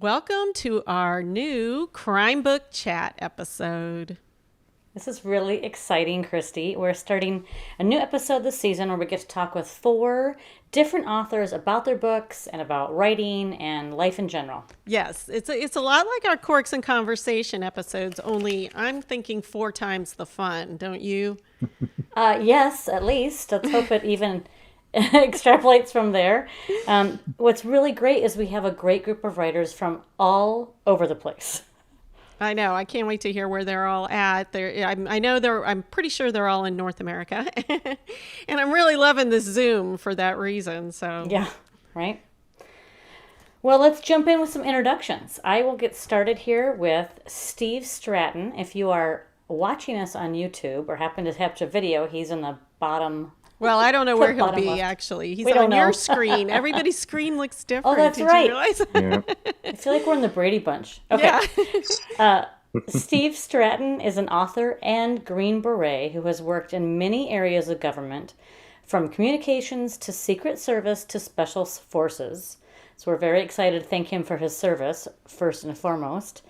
Welcome to our new Crime Book Chat episode. This is really exciting, Christie. We're starting a new episode this season where we get to talk with 4 different authors about their books and about writing and life in general. Yes, it's a lot like our Corks and Conversation episodes, only I'm thinking 4 times the fun, don't you? Yes, at least. Let's hope it even extrapolates from there. What's really great is we have a great group of writers from all over the place. I know. I can't wait to hear where they're all at. I'm pretty sure they're all in North America. And I'm really loving this Zoom for that reason. So Yeah, right? Well, let's jump in with some introductions. I will get started here with Steve Stratton. If you are watching us on YouTube or happen to catch a video, he's in the bottom. Well, I don't know where he'll bottom be, left. actually. He's We don't on your know. screen. Everybody's screen looks different. Oh, that's Did right. You realize? Yeah. I feel like we're in the Brady Bunch. Okay. Yeah. Steve Stratton is an author and Green Beret who has worked in many areas of government, from communications to Secret Service to Special Forces. So we're very excited to thank him for his service, first and foremost.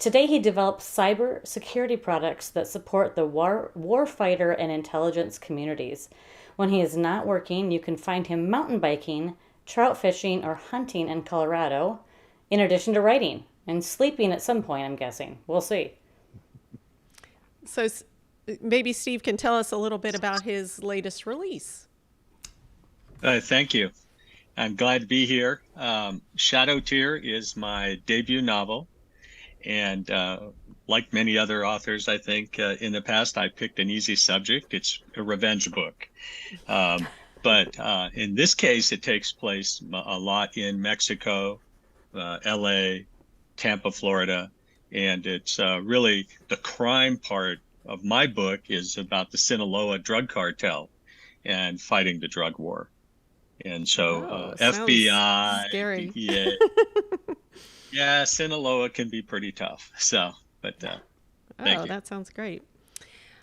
Today he develops cyber security products that support the warfighter and intelligence communities. When he is not working, you can find him mountain biking, trout fishing, or hunting in Colorado, in addition to writing. And sleeping at some point, I'm guessing. We'll see. So maybe Steve can tell us a little bit about his latest release. Thank you. I'm glad to be here. Shadow Tear is my debut novel. And like many other authors, I think, in the past, I picked an easy subject. It's a revenge book. But in this case, it takes place a lot in Mexico, LA, Tampa, Florida. And it's really the crime part of my book is about the Sinaloa drug cartel and fighting the drug war. And so FBI, scary. yeah, yeah, Sinaloa can be pretty tough. So, but thank you. That sounds great.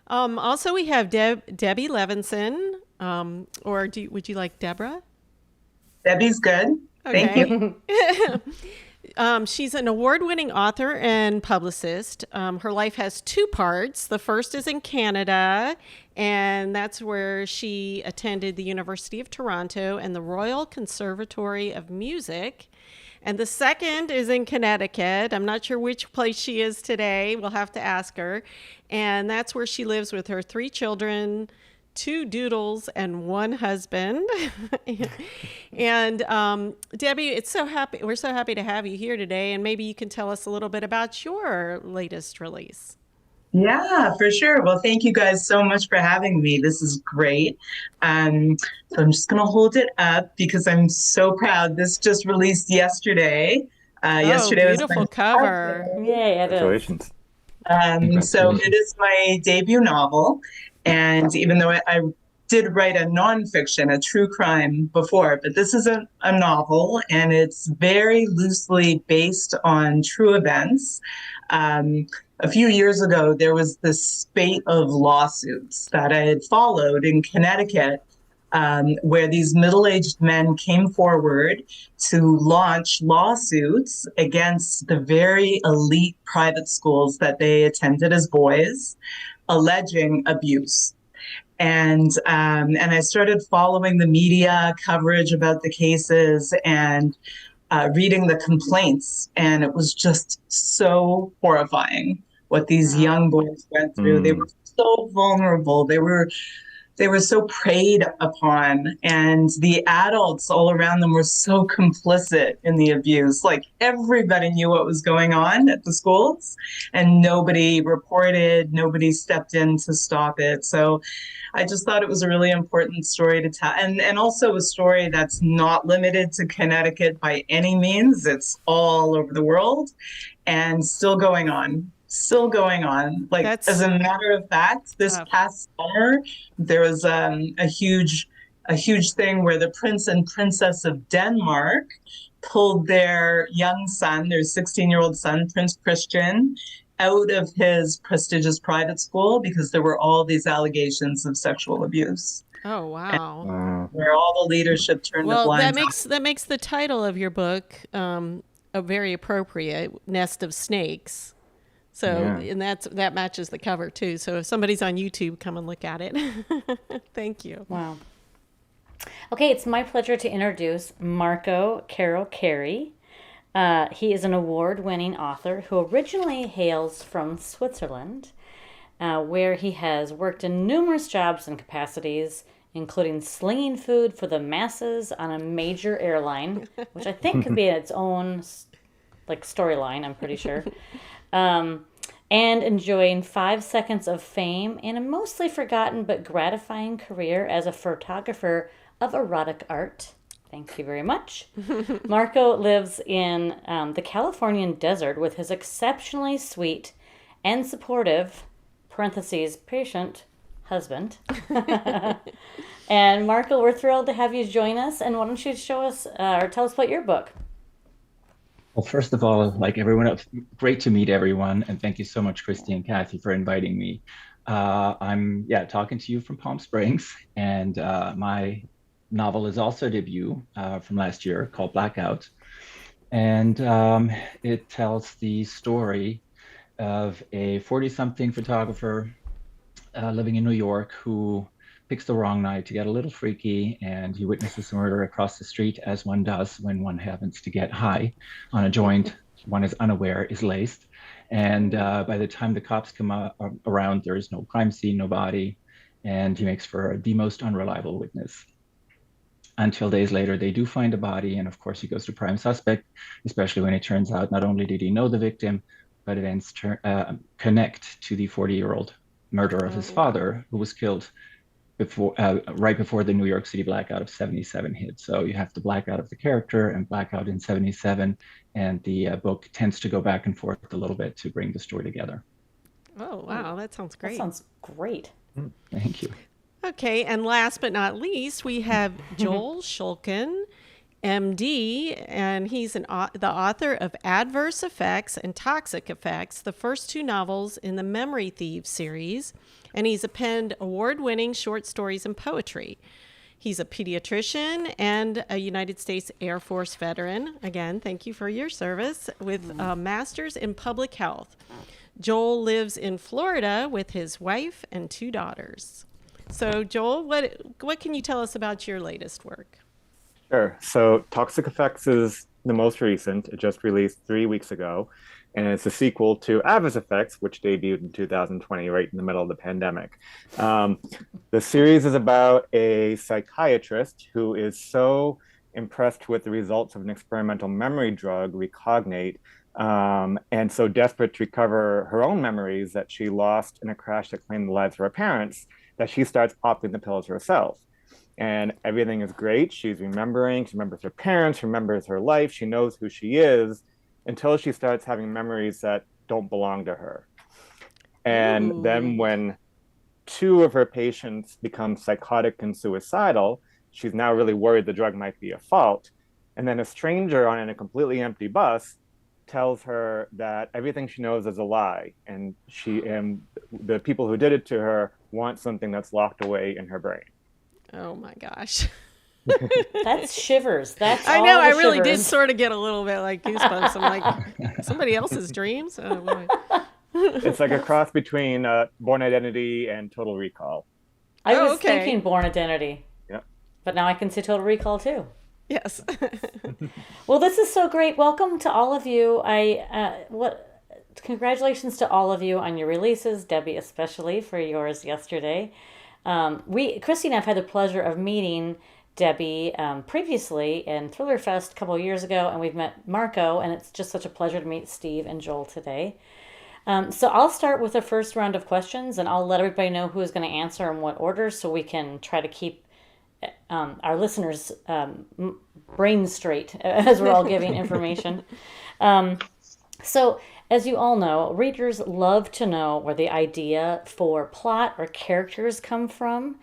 Also, we have Debbie Levison, would you like Deborah? Debbie's good. Thank you. She's an award-winning author and publicist. Her life has 2 parts. The first is in Canada, and that's where she attended the University of Toronto and the Royal Conservatory of Music. And the second is in Connecticut. I'm not sure which place she is today. We'll have to ask her. And that's where she lives with her 3 children, 2 doodles, and 1 husband. And Debbie, we're so happy to have you here today. And maybe you can tell us a little bit about your latest release. Yeah, for sure. Well, thank you guys so much for having me. This is great. So I'm just going to hold it up because I'm so proud. This just released yesterday. Yesterday beautiful was cover. Yay, it is. Congratulations. So it is my debut novel. And even though I did write a nonfiction, a true crime before, but this is a novel, and it's very loosely based on true events. A few years ago, there was this spate of lawsuits that I had followed in Connecticut, where these middle-aged men came forward to launch lawsuits against the very elite private schools that they attended as boys, alleging abuse. And I started following the media coverage about the cases and reading the complaints, and it was just so horrifying what these young boys went through. They were so vulnerable. They were so preyed upon, and the adults all around them were so complicit in the abuse. Like, everybody knew what was going on at the schools, and nobody reported, nobody stepped in to stop it. So I just thought it was a really important story to tell, and also a story that's not limited to Connecticut by any means. It's all over the world and still going on. Like, as a matter of fact, this past summer, there was a huge thing where the Prince and Princess of Denmark pulled their young son, their 16-year-old son, Prince Christian, out of his prestigious private school because there were all these allegations of sexual abuse. Oh, wow. Where all the leadership turned a blind eye. That makes the title of your book a very appropriate nest of snakes. So, and that matches the cover too. So if somebody's on YouTube, come and look at it. Thank you. Wow. Okay, it's my pleasure to introduce Marco Carocari. He is an award-winning author who originally hails from Switzerland, where he has worked in numerous jobs and capacities, including slinging food for the masses on a major airline, which I think could be its own storyline, I'm pretty sure. And enjoying 5 seconds of fame in a mostly forgotten but gratifying career as a photographer of erotic art. Thank you very much. Marco lives in the Californian desert with his exceptionally sweet and supportive (patient) husband. And Marco, we're thrilled to have you join us. And why don't you show us or tell us about your book? Well, first of all, like everyone else, great to meet everyone. And thank you so much, Christie and Cathi, for inviting me. I'm talking to you from Palm Springs, and my novel is also a debut from last year called Blackout. And it tells the story of a 40-something photographer living in New York who picks the wrong night to get a little freaky, and he witnesses a murder across the street, as one does when one happens to get high on a joint one is unaware is laced. And by the time the cops come around, there is no crime scene, no body, and he makes for the most unreliable witness. Until days later, they do find a body, and of course he goes to prime suspect, especially when it turns out not only did he know the victim, but events connect to the 40-year-old murderer of his father, who was killed right before the New York City blackout of 77 hit. So you have the blackout of the character and blackout in 77, and the book tends to go back and forth a little bit to bring the story together. Oh, wow. That sounds great. That sounds great. Thank you. Okay, and last but not least, we have Joel Shulkin, MD, and he's the author of Adverse Effects and Toxic Effects, the first 2 novels in the Memory Thieves series, and he's penned award-winning short stories and poetry. He's a pediatrician and a United States Air Force veteran. Again, thank you for your service, with a master's in public health. Joel lives in Florida with his wife and 2 daughters. So, Joel, what can you tell us about your latest work? Sure. So Toxic Effects is the most recent. It just released 3 weeks ago, and it's a sequel to Adverse Effects, which debuted in 2020, right in the middle of the pandemic. The series is about a psychiatrist who is so impressed with the results of an experimental memory drug, Recognate, and so desperate to recover her own memories that she lost in a crash that claimed the lives of her parents, that she starts popping the pills herself. And everything is great. She remembers her parents, remembers her life. She knows who she is, until she starts having memories that don't belong to her. And then when 2 of her patients become psychotic and suicidal, she's now really worried the drug might be a fault. And then a stranger on a completely empty bus tells her that everything she knows is a lie, and the people who did it to her want something that's locked away in her brain. Oh my gosh. That's shivers. I know. I really did sort of get a little bit like goosebumps. I'm like, somebody else's dreams? Oh, boy. It's like a cross between Born Identity and Total Recall. I was thinking Born Identity. Yep. But now I can see Total Recall too. Yes. Well, this is so great. Welcome to all of you. Congratulations to all of you on your releases, Debbie especially for yours yesterday. Christy and I have had the pleasure of meeting Debbie previously in Thriller Fest a couple of years ago, and we've met Marco, and it's just such a pleasure to meet Steve and Joel today. So I'll start with the first round of questions, and I'll let everybody know who is going to answer in what order, so we can try to keep our listeners' brains straight as we're all giving information. So as you all know, readers love to know where the idea for plot or characters come from.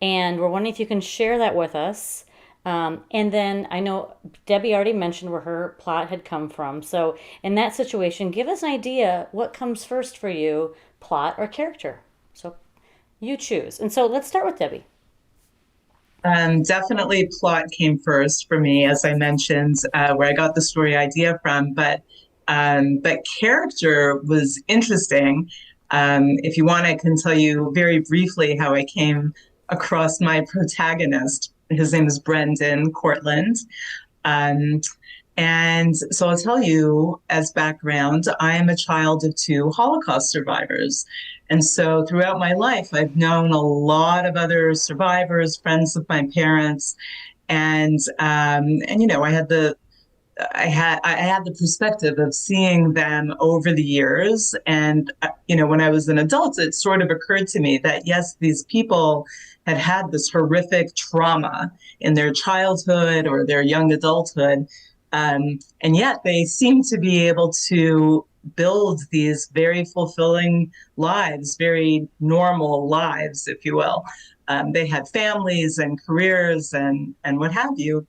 And we're wondering if you can share that with us. And then I know Debbie already mentioned where her plot had come from. So in that situation, give us an idea what comes first for you, plot or character. So you choose. And so let's start with Debbie. Definitely plot came first for me, as I mentioned, where I got the story idea from. But character was interesting. If you want, I can tell you very briefly how I came across my protagonist. His name is Brendan Cortland. Um, and so I'll tell you as background, I am a child of two Holocaust survivors. And so throughout my life, I've known a lot of other survivors, friends of my parents, and you know, I had the perspective of seeing them over the years. And, you know, when I was an adult, it sort of occurred to me that, yes, these people had had this horrific trauma in their childhood or their young adulthood. And yet they seem to be able to build these very fulfilling lives, very normal lives, if you will. They had families and careers and what have you.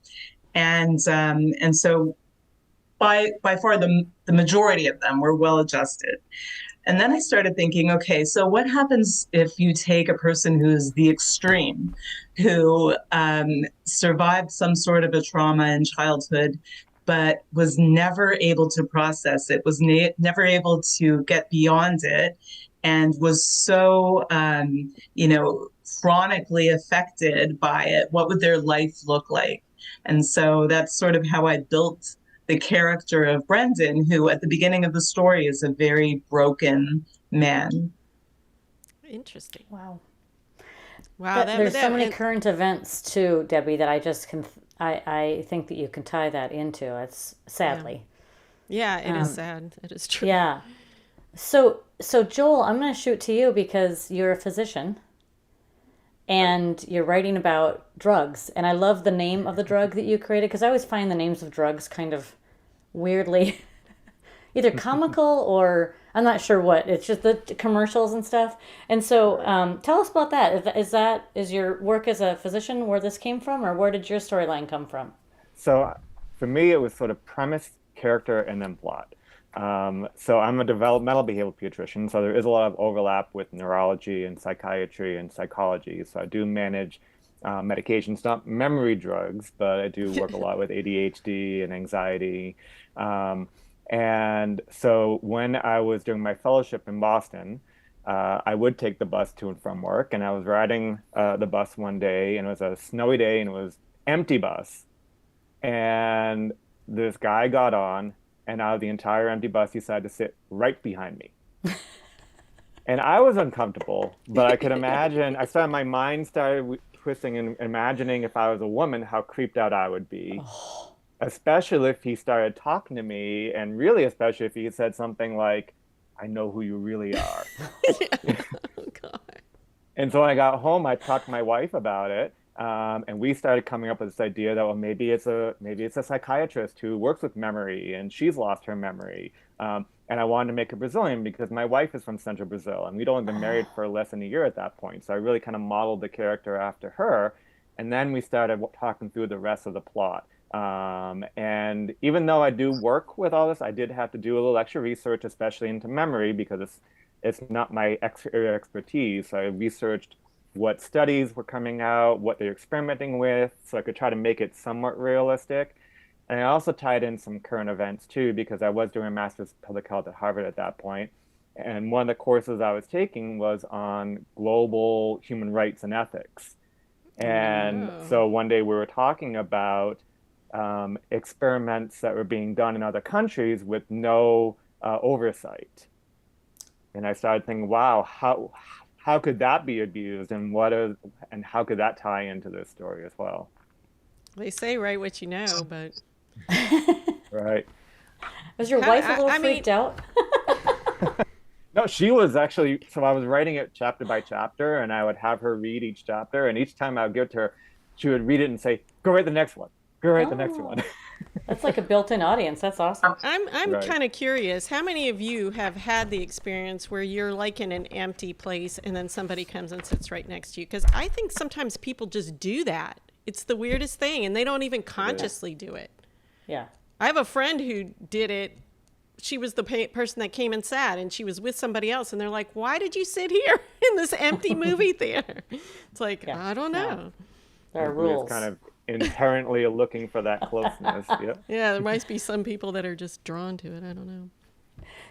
And so by far the majority of them were well adjusted. And then I started thinking, okay, so what happens if you take a person who's the extreme, who survived some sort of a trauma in childhood, but was never able to process it, was never able to get beyond it, and was so, chronically affected by it? What would their life look like? And so that's sort of how I built the character of Brendan, who at the beginning of the story is a very broken man. Interesting. Wow. Wow. There's so many current events too, Debbie, that I just can, I think that you can tie that into. It's sadly. Yeah, it is sad. It is true. Yeah. So Joel, I'm going to shoot to you because you're a physician. And you're writing about drugs. And I love the name of the drug that you created, because I always find the names of drugs kind of weirdly either comical or I'm not sure what. It's just the commercials and stuff. And so tell us about that. Is your work as a physician where this came from, or where did your storyline come from? So for me, it was sort of premise, character, and then plot. So I'm a developmental behavioral pediatrician, so there is a lot of overlap with neurology and psychiatry and psychology. So I do manage medications, not memory drugs, but I do work a lot with ADHD and anxiety. And so when I was doing my fellowship in Boston, I would take the bus to and from work, and I was riding the bus one day, and it was a snowy day, and it was empty bus. And this guy got on, and out of the entire empty bus, he decided to sit right behind me. And I was uncomfortable, but I could imagine, my mind started twisting and imagining if I was a woman, how creeped out I would be. Oh. Especially if he started talking to me, and really especially if he said something like, I know who you really are. Oh, God. And so when I got home, I talked to my wife about it. And we started coming up with this idea that, well, maybe it's a psychiatrist who works with memory, and she's lost her memory. And I wanted to make her Brazilian because my wife is from central Brazil, and we'd only been married for less than a year at that point. So I really kind of modeled the character after her. And then we started talking through the rest of the plot. And even though I do work with all this, I did have to do a little extra research, especially into memory, because it's not my area of expertise. So I researched what studies were coming out, what they're experimenting with, so I could try to make it somewhat realistic. And I also tied in some current events too, because I was doing a master's of public health at Harvard at that point. And one of the courses I was taking was on global human rights and ethics. And so one day we were talking about experiments that were being done in other countries with no oversight. And I started thinking, wow, how could that be abused, and how could that tie into this story as well? They say write what you know, but Right. Was your wife a little freaked out? No, she was actually. So I was writing it chapter by chapter, and I would have her read each chapter, and each time I would give it to her, she would read it and say, "Go write the next one. Go write the next one." That's like a built-in audience. That's awesome. I'm Right. kind of curious. How many of you have had the experience where you're like in an empty place and then somebody comes and sits right next to you? Because I think sometimes people just do that. It's the weirdest thing, and they don't even consciously do it. Yeah. I have a friend who did it. She was the person that came and sat, and she was with somebody else, and they're like, "Why did you sit here in this empty movie theater?" It's like, I don't know. There are Who is rules. kind of inherently looking for that closeness. Yeah. Yeah, there might be some people that are just drawn to it. I don't know.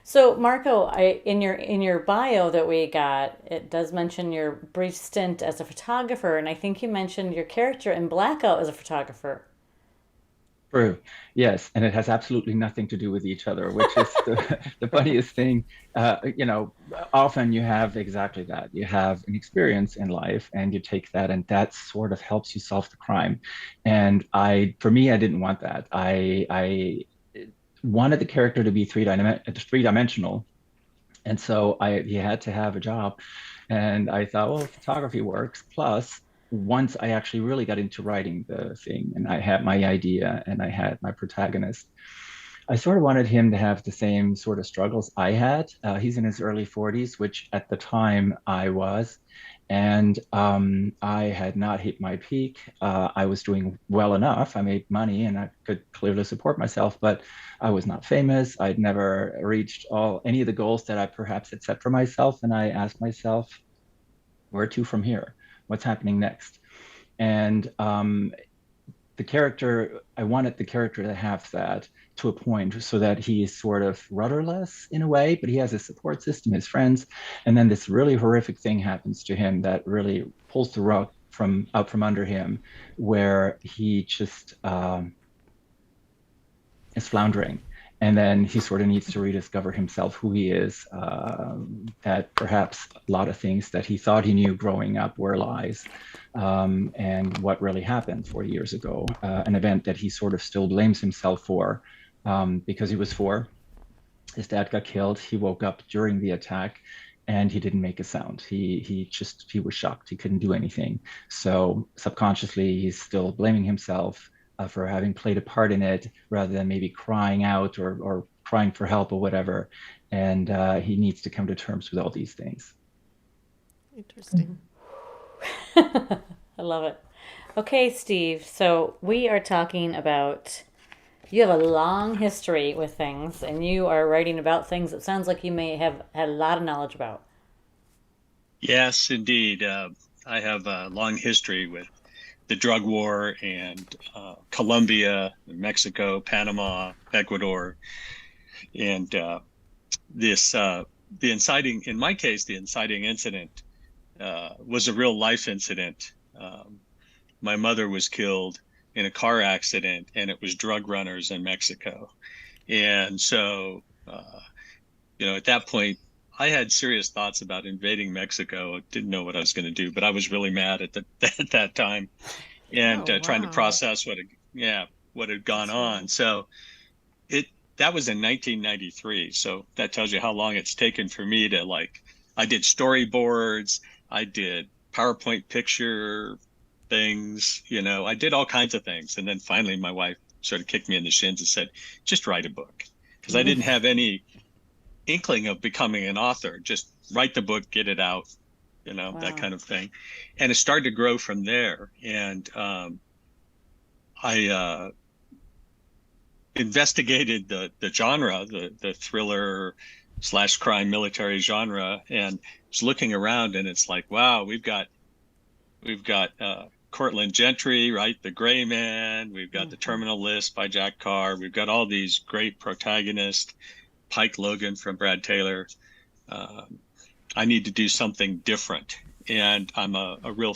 So Marco, in your bio that we got, it does mention your brief stint as a photographer, and I think you mentioned your character in Blackout as a photographer. True. Yes, and it has absolutely nothing to do with each other, which is the funniest thing. Often you have exactly that. You have an experience in life, and you take that, and that sort of helps you solve the crime. And for me, I didn't want that. I wanted the character to be three-dimensional, and so he had to have a job. And I thought, well, photography works. Plus, once I actually really got into writing the thing and I had my idea and I had my protagonist, I sort of wanted him to have the same sort of struggles I had. He's in his early 40s, which at the time I was. And I had not hit my peak. I was doing well enough. I made money and I could clearly support myself, but I was not famous. I'd never reached any of the goals that I perhaps had set for myself. And I asked myself, where to from here? What's happening next? And I wanted the character to have that to a point so that he's sort of rudderless in a way, but he has a support system, his friends. And then this really horrific thing happens to him that really pulls the rug out from under him, where he just is floundering. And then he sort of needs to rediscover himself, who he is, that perhaps a lot of things that he thought he knew growing up were lies, and what really happened 40 years ago, an event that he sort of still blames himself for, because he was 4. His dad got killed. He woke up during the attack and he didn't make a sound. He was shocked. He couldn't do anything. So subconsciously, he's still blaming himself for having played a part in it, rather than maybe crying out or crying for help or whatever. And he needs to come to terms with all these things. Interesting. I love it. Okay, Steve. So we are talking about, you have a long history with things, and you are writing about things that sounds like you may have had a lot of knowledge about. Yes, indeed. I have a long history with the drug war and Colombia, Mexico, Panama, Ecuador, and the inciting, in my case, the inciting incident was a real life incident. My mother was killed in a car accident, and it was drug runners in Mexico. And so, at that point, I had serious thoughts about invading Mexico. Didn't know what I was going to do, but I was really mad at that time, and trying to process what had gone on. So that was in 1993. So that tells you how long it's taken for me to I did storyboards, I did PowerPoint picture things, I did all kinds of things. And then finally my wife sort of kicked me in the shins and said, just write a book. Because I didn't have any inkling of becoming an author. Just write the book, get it out, wow. That kind of thing. And it started to grow from there. And I investigated the genre, the thriller / crime military genre, and was looking around, and it's like, wow, we've got Cortland Gentry, right? The Gray Man. We've got The Terminal List by Jack Carr. We've got all these great protagonists. Pike Logan from Brad Taylor. I need to do something different. And I'm a real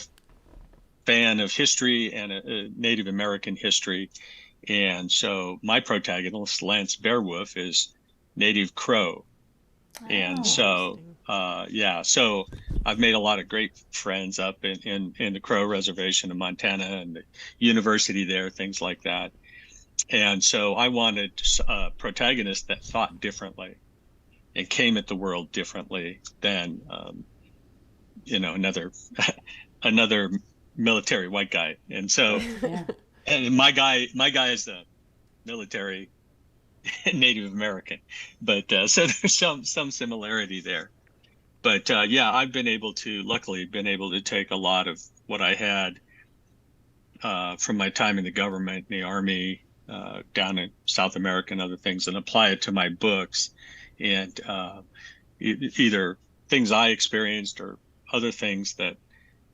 fan of history and Native American history. And so my protagonist, Lance Bearwolf, is Native Crow. And so, so I've made a lot of great friends up in the Crow Reservation in Montana and the university there, things like that. And so I wanted a protagonist that thought differently and came at the world differently than, another military white guy. And so, and my guy is a military Native American, but so there's some similarity there. But I've luckily been able to take a lot of what I had from my time in the government, in the Army, down in South America and other things, and apply it to my books, and either things I experienced or other things that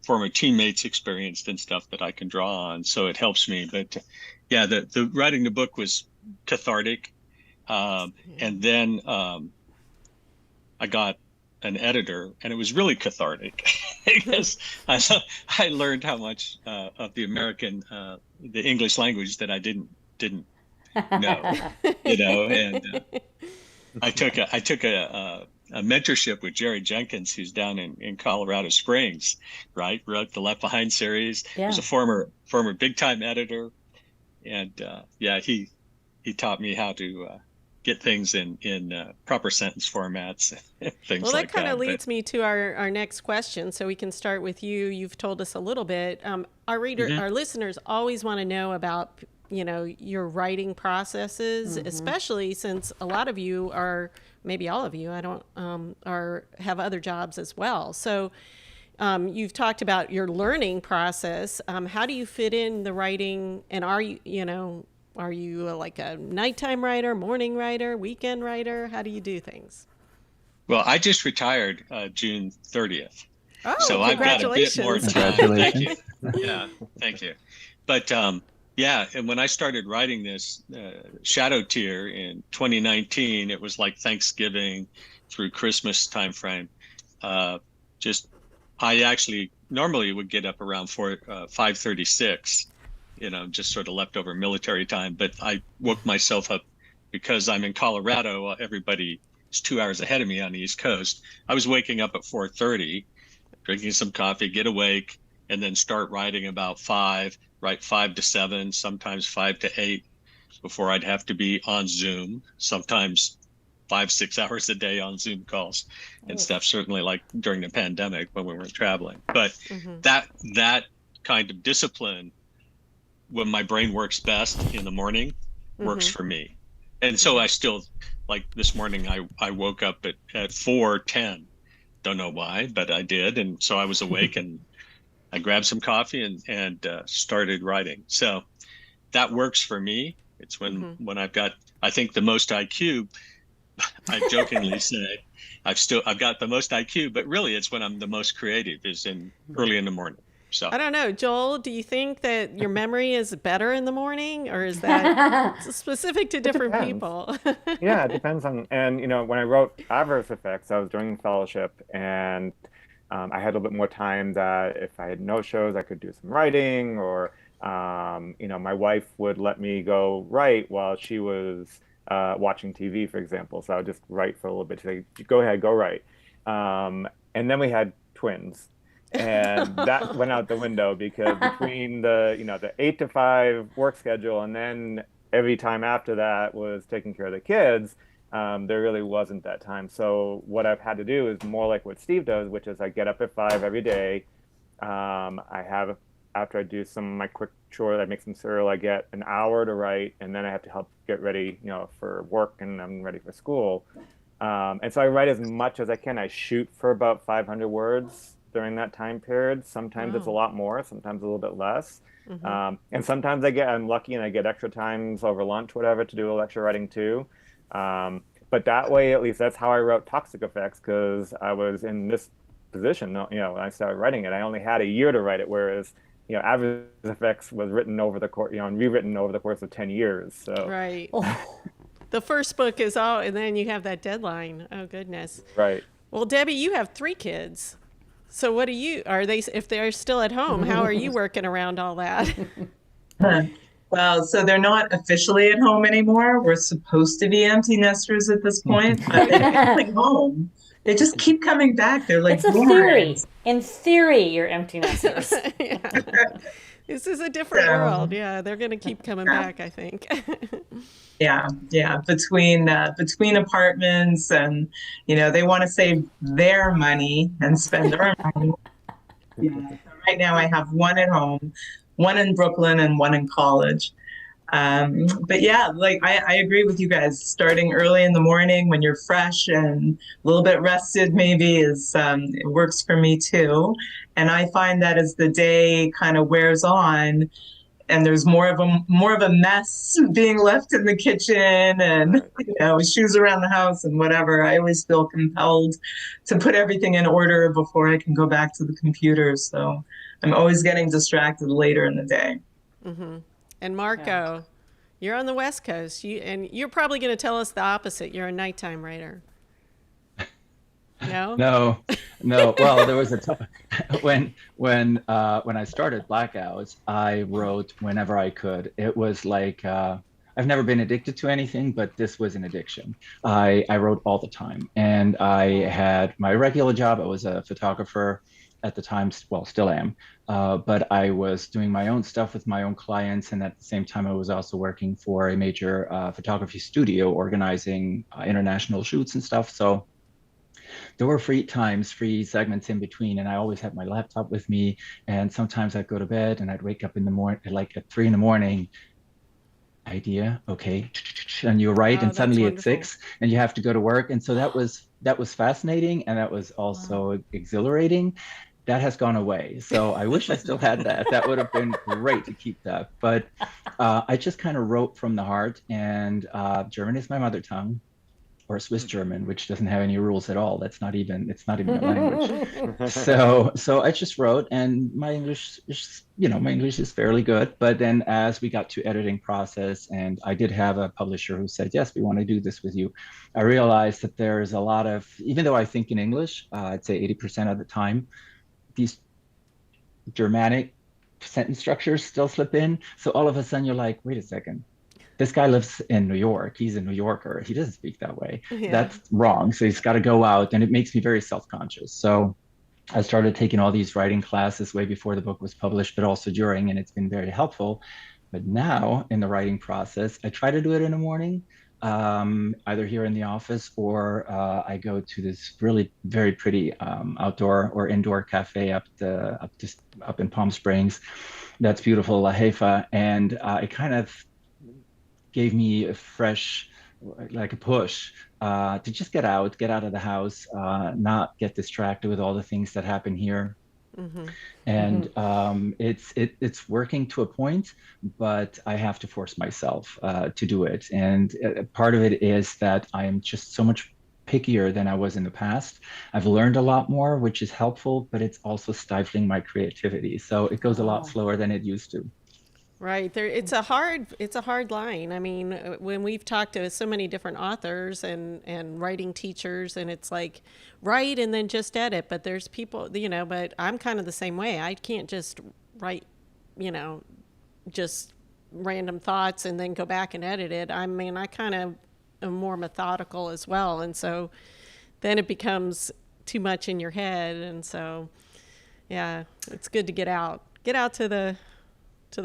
former teammates experienced and stuff that I can draw on. So it helps me. But yeah, the writing the book was cathartic. And then I got an editor, and it was really cathartic because I learned how much of the the English language that I didn't know, and I took a mentorship with Jerry Jenkins, who's down in Colorado Springs, right? Wrote the Left Behind series. Yeah. Was a former big time editor, and he taught me how to get things in proper sentence formats, things well, like that. That kind of leads me to our next question. So we can start with you. You've told us a little bit. Our listeners always want to know about, your writing processes, especially since a lot of you are, maybe all of you, have other jobs as well. So you've talked about your learning process. How do you fit in the writing, and are you like a nighttime writer, morning writer, weekend writer? How do you do things? Well, I just retired June 30th. Oh, so I've got a bit more time. Congratulations. Thank you. Yeah, thank you. But and when I started writing this Shadow Tier in 2019, it was like Thanksgiving through Christmas timeframe. I actually normally would get up around 5:36. Just sort of leftover military time. But I woke myself up because I'm in Colorado. Everybody is 2 hours ahead of me on the East Coast. I was waking up at 4:30, drinking some coffee, get awake, and then start writing about 5, write 5 to 7, sometimes 5 to 8 before I'd have to be on Zoom, sometimes 5-6 hours a day on Zoom calls and stuff, certainly like during the pandemic when we weren't traveling. But that kind of discipline, when my brain works best in the morning, works for me. And so I still, like this morning, I woke up at 4:10. Don't know why, but I did. And so I was awake and I grabbed some coffee and started writing. So that works for me. It's when I've got, I think, the most IQ. I jokingly say I've got the most IQ, but really it's when I'm the most creative, is early in the morning. So I don't know, Joel, do you think that your memory is better in the morning, or is that specific to different people? Yeah, it depends on, and when I wrote Adverse Effects, I was doing fellowship, and I had a little bit more time that if I had no shows, I could do some writing, or my wife would let me go write while she was watching TV, for example. So I would just write for a little bit. She'd say, go ahead, go write. And then we had twins. And that went out the window because between the 8 to 5 work schedule and then every time after that was taking care of the kids, there really wasn't that time. So what I've had to do is more like what Steve does, which is I get up at 5 every day. After I do some of my quick chores, I make some cereal, I get an hour to write, and then I have to help get ready, for work, and I'm ready for school. And so I write as much as I can. I shoot for about 500 words during that time period. Sometimes it's a lot more, sometimes a little bit less. And sometimes I'm lucky and I get extra times over lunch, whatever, to do a little extra writing too. But that way, at least that's how I wrote Toxic Effects, because I was in this position, when I started writing it. I only had a year to write it, whereas Adverse Effects was written over the course, and rewritten over the course of 10 years. So Right. The first book is out, and then you have that deadline. Oh, goodness. Right. Well, Debbie, you have 3 kids. So what if they're still at home, how are you working around all that? Well, so they're not officially at home anymore. We're supposed to be empty nesters at this point, but they're coming home. They just keep coming back. They're like, it's a theory. In theory, you're empty nesters. Yeah. This is a different world. Yeah, they're going to keep coming back, I think. Yeah. Between apartments and, they want to save their money and spend our money. Yeah. So right now I have one at home, one in Brooklyn and one in college. But yeah, like I agree with you guys. Starting early in the morning when you're fresh and a little bit rested maybe it works for me too. And I find that as the day kind of wears on, and there's more of a mess being left in the kitchen, and shoes around the house and whatever. I always feel compelled to put everything in order before I can go back to the computer. So I'm always getting distracted later in the day. Mm-hmm. And Marco, you're on the West Coast. You're probably going to tell us the opposite. You're a nighttime writer. No? No. Well, there was a time when I started Blackout, I wrote whenever I could. It was like I've never been addicted to anything, but this was an addiction. I wrote all the time, and I had my regular job. I was a photographer at the time, well, still am, but I was doing my own stuff with my own clients, and at the same time, I was also working for a major photography studio, organizing international shoots and stuff. So there were free segments in between, and I always had my laptop with me. And sometimes I'd go to bed and I'd wake up in the morning, like at 3 a.m. Idea, okay, and you're right, and suddenly it's 6, and you have to go to work. And so that was fascinating, and that was also exhilarating. That has gone away. So I wish I still had that. That would have been great to keep that. But I just kind of wrote from the heart, and German is my mother tongue. Or Swiss German, which doesn't have any rules at all. It's not even a language. So I just wrote, and my English is fairly good. But then as we got to editing process, and I did have a publisher who said, yes, we want to do this with you, I realized that there's a lot of, even though I think in English, I'd say 80% of the time, these Germanic sentence structures still slip in. So all of a sudden you're like, wait a second. This guy lives in New York. He's a New Yorker. He doesn't speak that way. Yeah. That's wrong. So he's got to go out, and it makes me very self-conscious. So I started taking all these writing classes way before the book was published, but also during, and it's been very helpful. But now in the writing process, I try to do it in the morning, either here in the office, or I go to this really very pretty outdoor or indoor cafe up in Palm Springs. That's beautiful, La Jefa, and it kind of gave me a fresh, like a push to just get out of the house, not get distracted with all the things that happen here. Mm-hmm. And it's working to a point, but I have to force myself to do it. And part of it is that I am just so much pickier than I was in the past. I've learned a lot more, which is helpful, but it's also stifling my creativity. So it goes a lot slower than it used to. Right. It's a hard line. I mean, when we've talked to so many different authors and writing teachers, and it's like, write and then just edit. But there's people, but I'm kind of the same way. I can't just write, just random thoughts and then go back and edit it. I mean, I kind of am more methodical as well. And so then it becomes too much in your head. And so, yeah, it's good to get out to the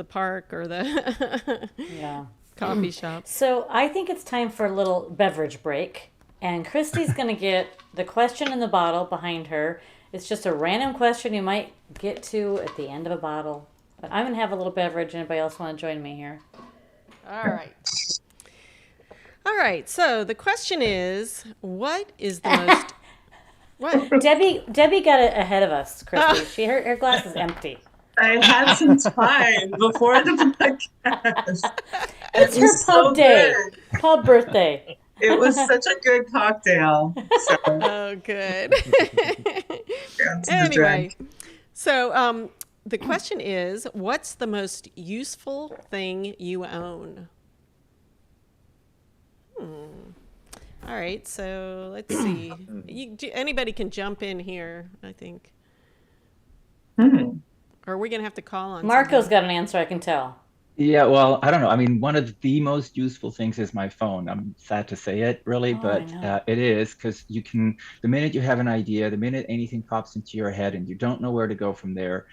park or the coffee shop. So I think it's time for a little beverage break. And Christie's going to get the question in the bottle behind her. It's just a random question you might get to at the end of a bottle. But I'm going to have a little beverage. Anybody else want to join me here? All right. So the question is, what is the most... What? Debbie got it ahead of us, Christie. Her glass is empty. I had some time before the podcast. It's her pub day, pub birthday. It was such a good cocktail. So. Oh, good. Anyway, so the question is, what's the most useful thing you own? All right, so let's see. Anybody can jump in here, I think. Or are we going to have to call on Marco's got an answer, I can tell. Yeah, well, I don't know. I mean, one of the most useful things is my phone. I'm sad to say it, really, but it is, because you can, the minute you have an idea, the minute anything pops into your head and you don't know where to go from there,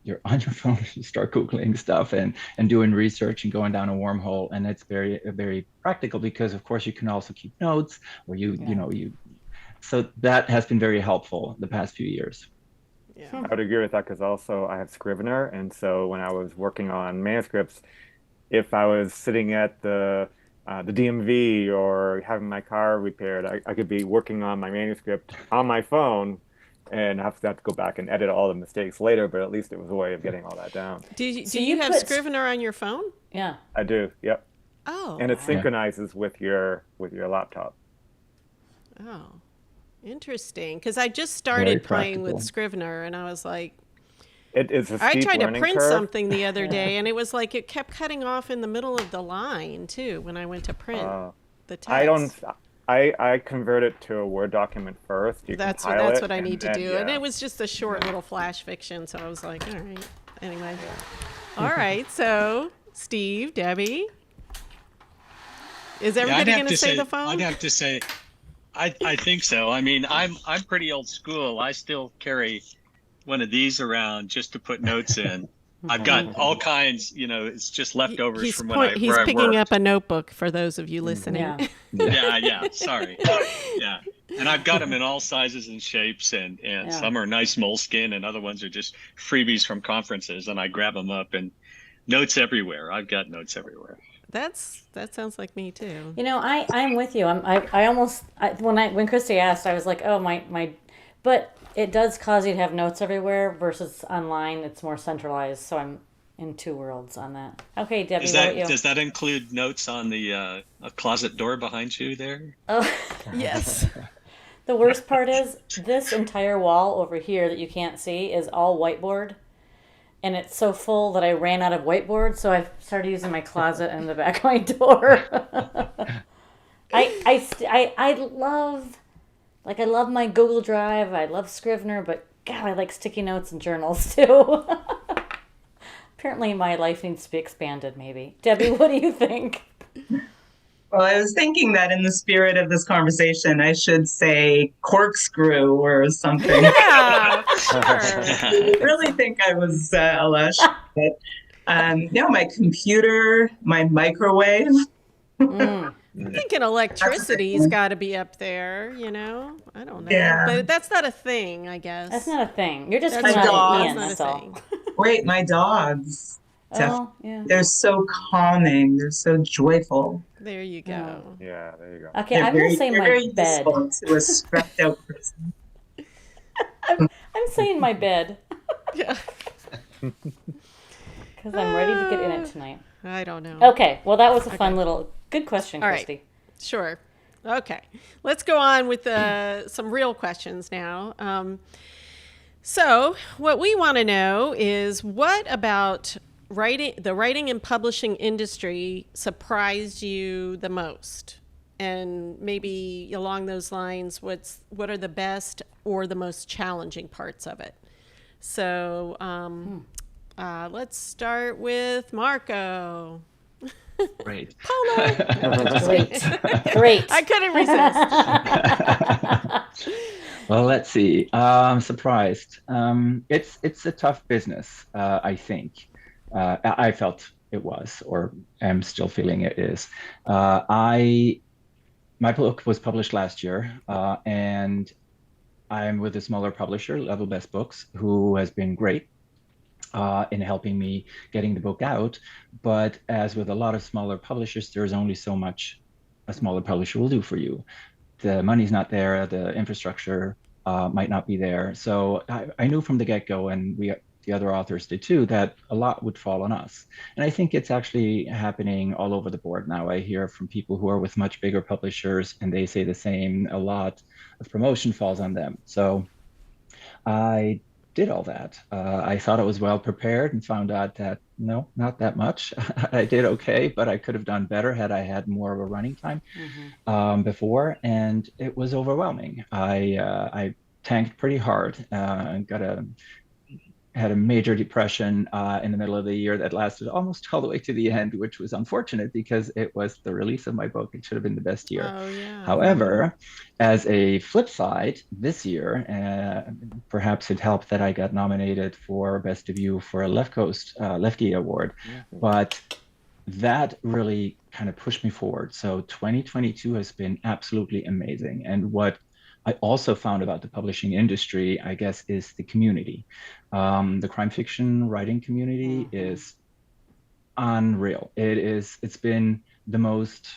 you're on your phone, you start Googling stuff and doing research and going down a wormhole. And it's very, very practical because, of course, you can also keep notes or so that has been very helpful the past few years. Yeah. I would agree with that because also I have Scrivener, and so when I was working on manuscripts, if I was sitting at the DMV or having my car repaired, I could be working on my manuscript on my phone and have to go back and edit all the mistakes later, but at least it was a way of getting all that down. Do you, So do you you have put- Scrivener on your phone? Yeah. I do, yep. Oh. And it wow. synchronizes with your laptop. Oh, interesting. Because I just Very started playing with practical. Scrivener, and I was like, It is a I steep tried to learning print curve. something the other day, and it was like it kept cutting off in the middle of the line too when I went to print the text. I convert it to a Word document first. You That's compile what it, I and need to then- do, and yeah. it was just a short little flash fiction, so I was like, all right. Anyway, all right. So, Steve, Debbie, is Yeah, everybody going to say the phone? I'd have to say, I think so. I mean, I'm pretty old school. I still carry one of these around just to put notes in. I've got all kinds, it's just leftovers He's from where I picking worked. up a notebook for those of you listening. Yeah. Yeah, sorry. Yeah. And I've got them in all sizes and shapes, and Yeah. some are nice moleskin, and other ones are just freebies from conferences, and I grab them up, and notes everywhere. I've got notes everywhere. That sounds like me too. I'm with you. When Christie asked, I was like, oh my, but it does cause you to have notes everywhere versus online. It's more centralized. So I'm in two worlds on that. Okay, Debbie, what about you? Does that include notes on the a closet door behind you there? Oh, Yes. the worst part is this entire wall over here that you can't see is all whiteboard. And it's so full that I ran out of whiteboard, so I started using my closet and the back of my door. I love my Google Drive. I love Scrivener, but God, I like sticky notes and journals too. Apparently, my life needs to be expanded. Maybe, Debbie, what do you think? Well, I was thinking that in the spirit of this conversation, I should say corkscrew or something. Yeah, sure. I really think I was lush. But, no, my computer, my microwave. Mm. I'm thinking electricity's got to be up there, I don't know. Yeah. But that's not a thing, I guess. That's not a thing. You're just That's coming not- out that's Ian, not a that's all. thing. Wait, my dogs. Oh, yeah. They're so calming. They're so joyful. There you go. Yeah, there you go. Okay, They're I'm going to say they're my very bed. useful to a stressed out person. I'm saying my bed Yeah. because I'm ready to get in it tonight. I don't know. Okay, well, that was a fun good question, All right. Christie. Sure. Okay. Let's go on with some real questions now. So what we want to know is what about the writing and publishing industry surprised you the most? And maybe along those lines, what are the best or the most challenging parts of it? So let's start with Marco. Great. Paulo. Great. I couldn't resist. Well, let's see. Surprised. It's a tough business, I think. I felt it was, or am still feeling it is. My book was published last year, and I'm with a smaller publisher, Level Best Books, who has been great in helping me getting the book out. But as with a lot of smaller publishers, there's only so much a smaller publisher will do for you. The money's not there, the infrastructure might not be there. So I knew from the get-go, and the other authors did too, that a lot would fall on us. And I think it's actually happening all over the board now. I hear from people who are with much bigger publishers, and they say the same. A lot of promotion falls on them. So I did all that. I thought I was well prepared and found out that no, not that much. I did okay, but I could have done better had I had more of a running time before, and it was overwhelming. I tanked pretty hard and had a major depression in the middle of the year that lasted almost all the way to the end, which was unfortunate because it was the release of my book. It should have been the best year. Oh, yeah. However, as a flip side, this year, perhaps it helped that I got nominated for Best Debut for a Lefty Award, but that really kind of pushed me forward. So 2022 has been absolutely amazing. And what I also found about the publishing industry, I guess, is the community. The crime fiction writing community is unreal. It's been the most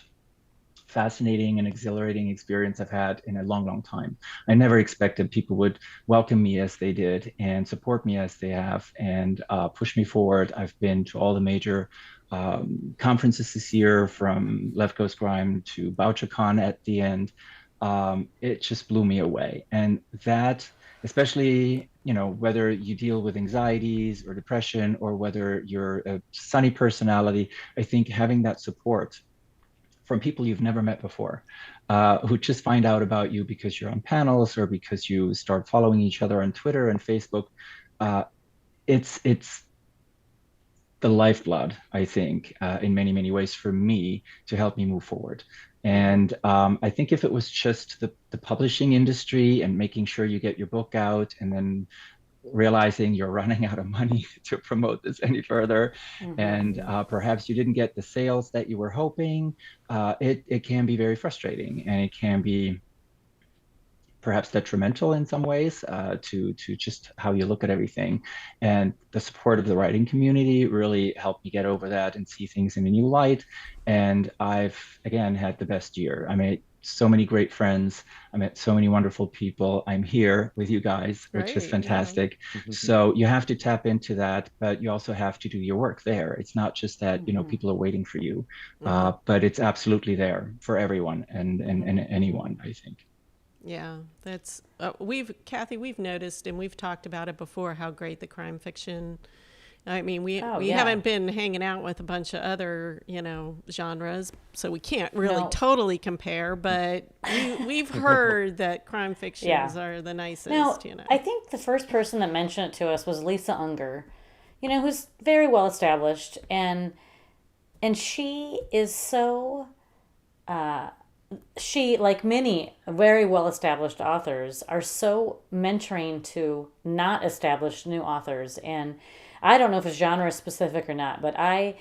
fascinating and exhilarating experience I've had in a long, long time. I never expected people would welcome me as they did and support me as they have and push me forward. I've been to all the major conferences this year, from Left Coast Crime to BoucherCon at the end. It just blew me away. And that, especially, whether you deal with anxieties or depression or whether you're a sunny personality, I think having that support from people you've never met before, who just find out about you because you're on panels or because you start following each other on Twitter and Facebook, it's the lifeblood, I think, in many, many ways for me to help me move forward. And I think if it was just the publishing industry and making sure you get your book out and then realizing you're running out of money to promote this any further, and perhaps you didn't get the sales that you were hoping, it can be very frustrating, and it can be perhaps detrimental in some ways to just how you look at everything. And the support of the writing community really helped me get over that and see things in a new light. And I've, again, had the best year. I made so many great friends. I met so many wonderful people. I'm here with you guys, which is fantastic. Yeah. So you have to tap into that, but you also have to do your work there. It's not just that, people are waiting for you, but it's absolutely there for everyone and anyone, I think. Yeah, that's Cathi, we've noticed, and we've talked about it before, how great the crime fiction. I mean, we haven't been hanging out with a bunch of other, genres, so we can't really totally compare, but we've heard that crime fictions are the nicest, Now, I think the first person that mentioned it to us was Lisa Unger, who's very well established, and she is so she, like many very well-established authors, are so mentoring to not established new authors. And I don't know if it's genre specific or not, but I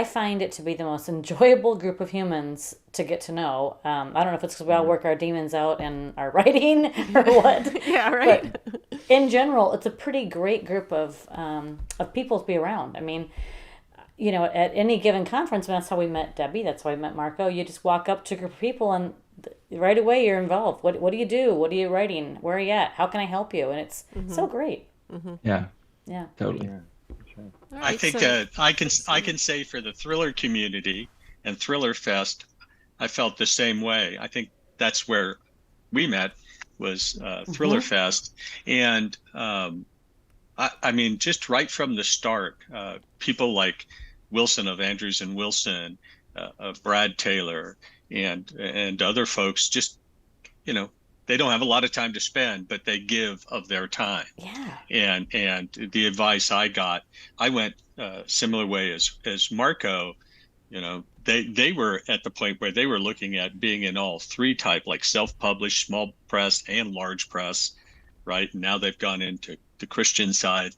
find it to be the most enjoyable group of humans to get to know. I don't know if it's because we all work our demons out in our writing or what. Yeah, right. But in general, it's a pretty great group of people to be around. I mean, at any given conference, that's how we met Debbie, that's how we met Marco. You just walk up to a group of people and right away you're involved. What do you do? What are you writing? Where are you at? How can I help you? And it's so great. Yeah, totally. Yeah. Right, I think I can say for the thriller community and Thriller Fest, I felt the same way. I think that's where we met, was Thriller Fest. And I mean, just right from the start, people like Wilson of Andrews and Wilson, Brad Taylor, and other folks, just, they don't have a lot of time to spend, but they give of their time. Yeah. And the advice I got, I went similar way as Marco. They were at the point where they were looking at being in all three type, like self-published, small press, and large press, right? And now they've gone into the Christian side.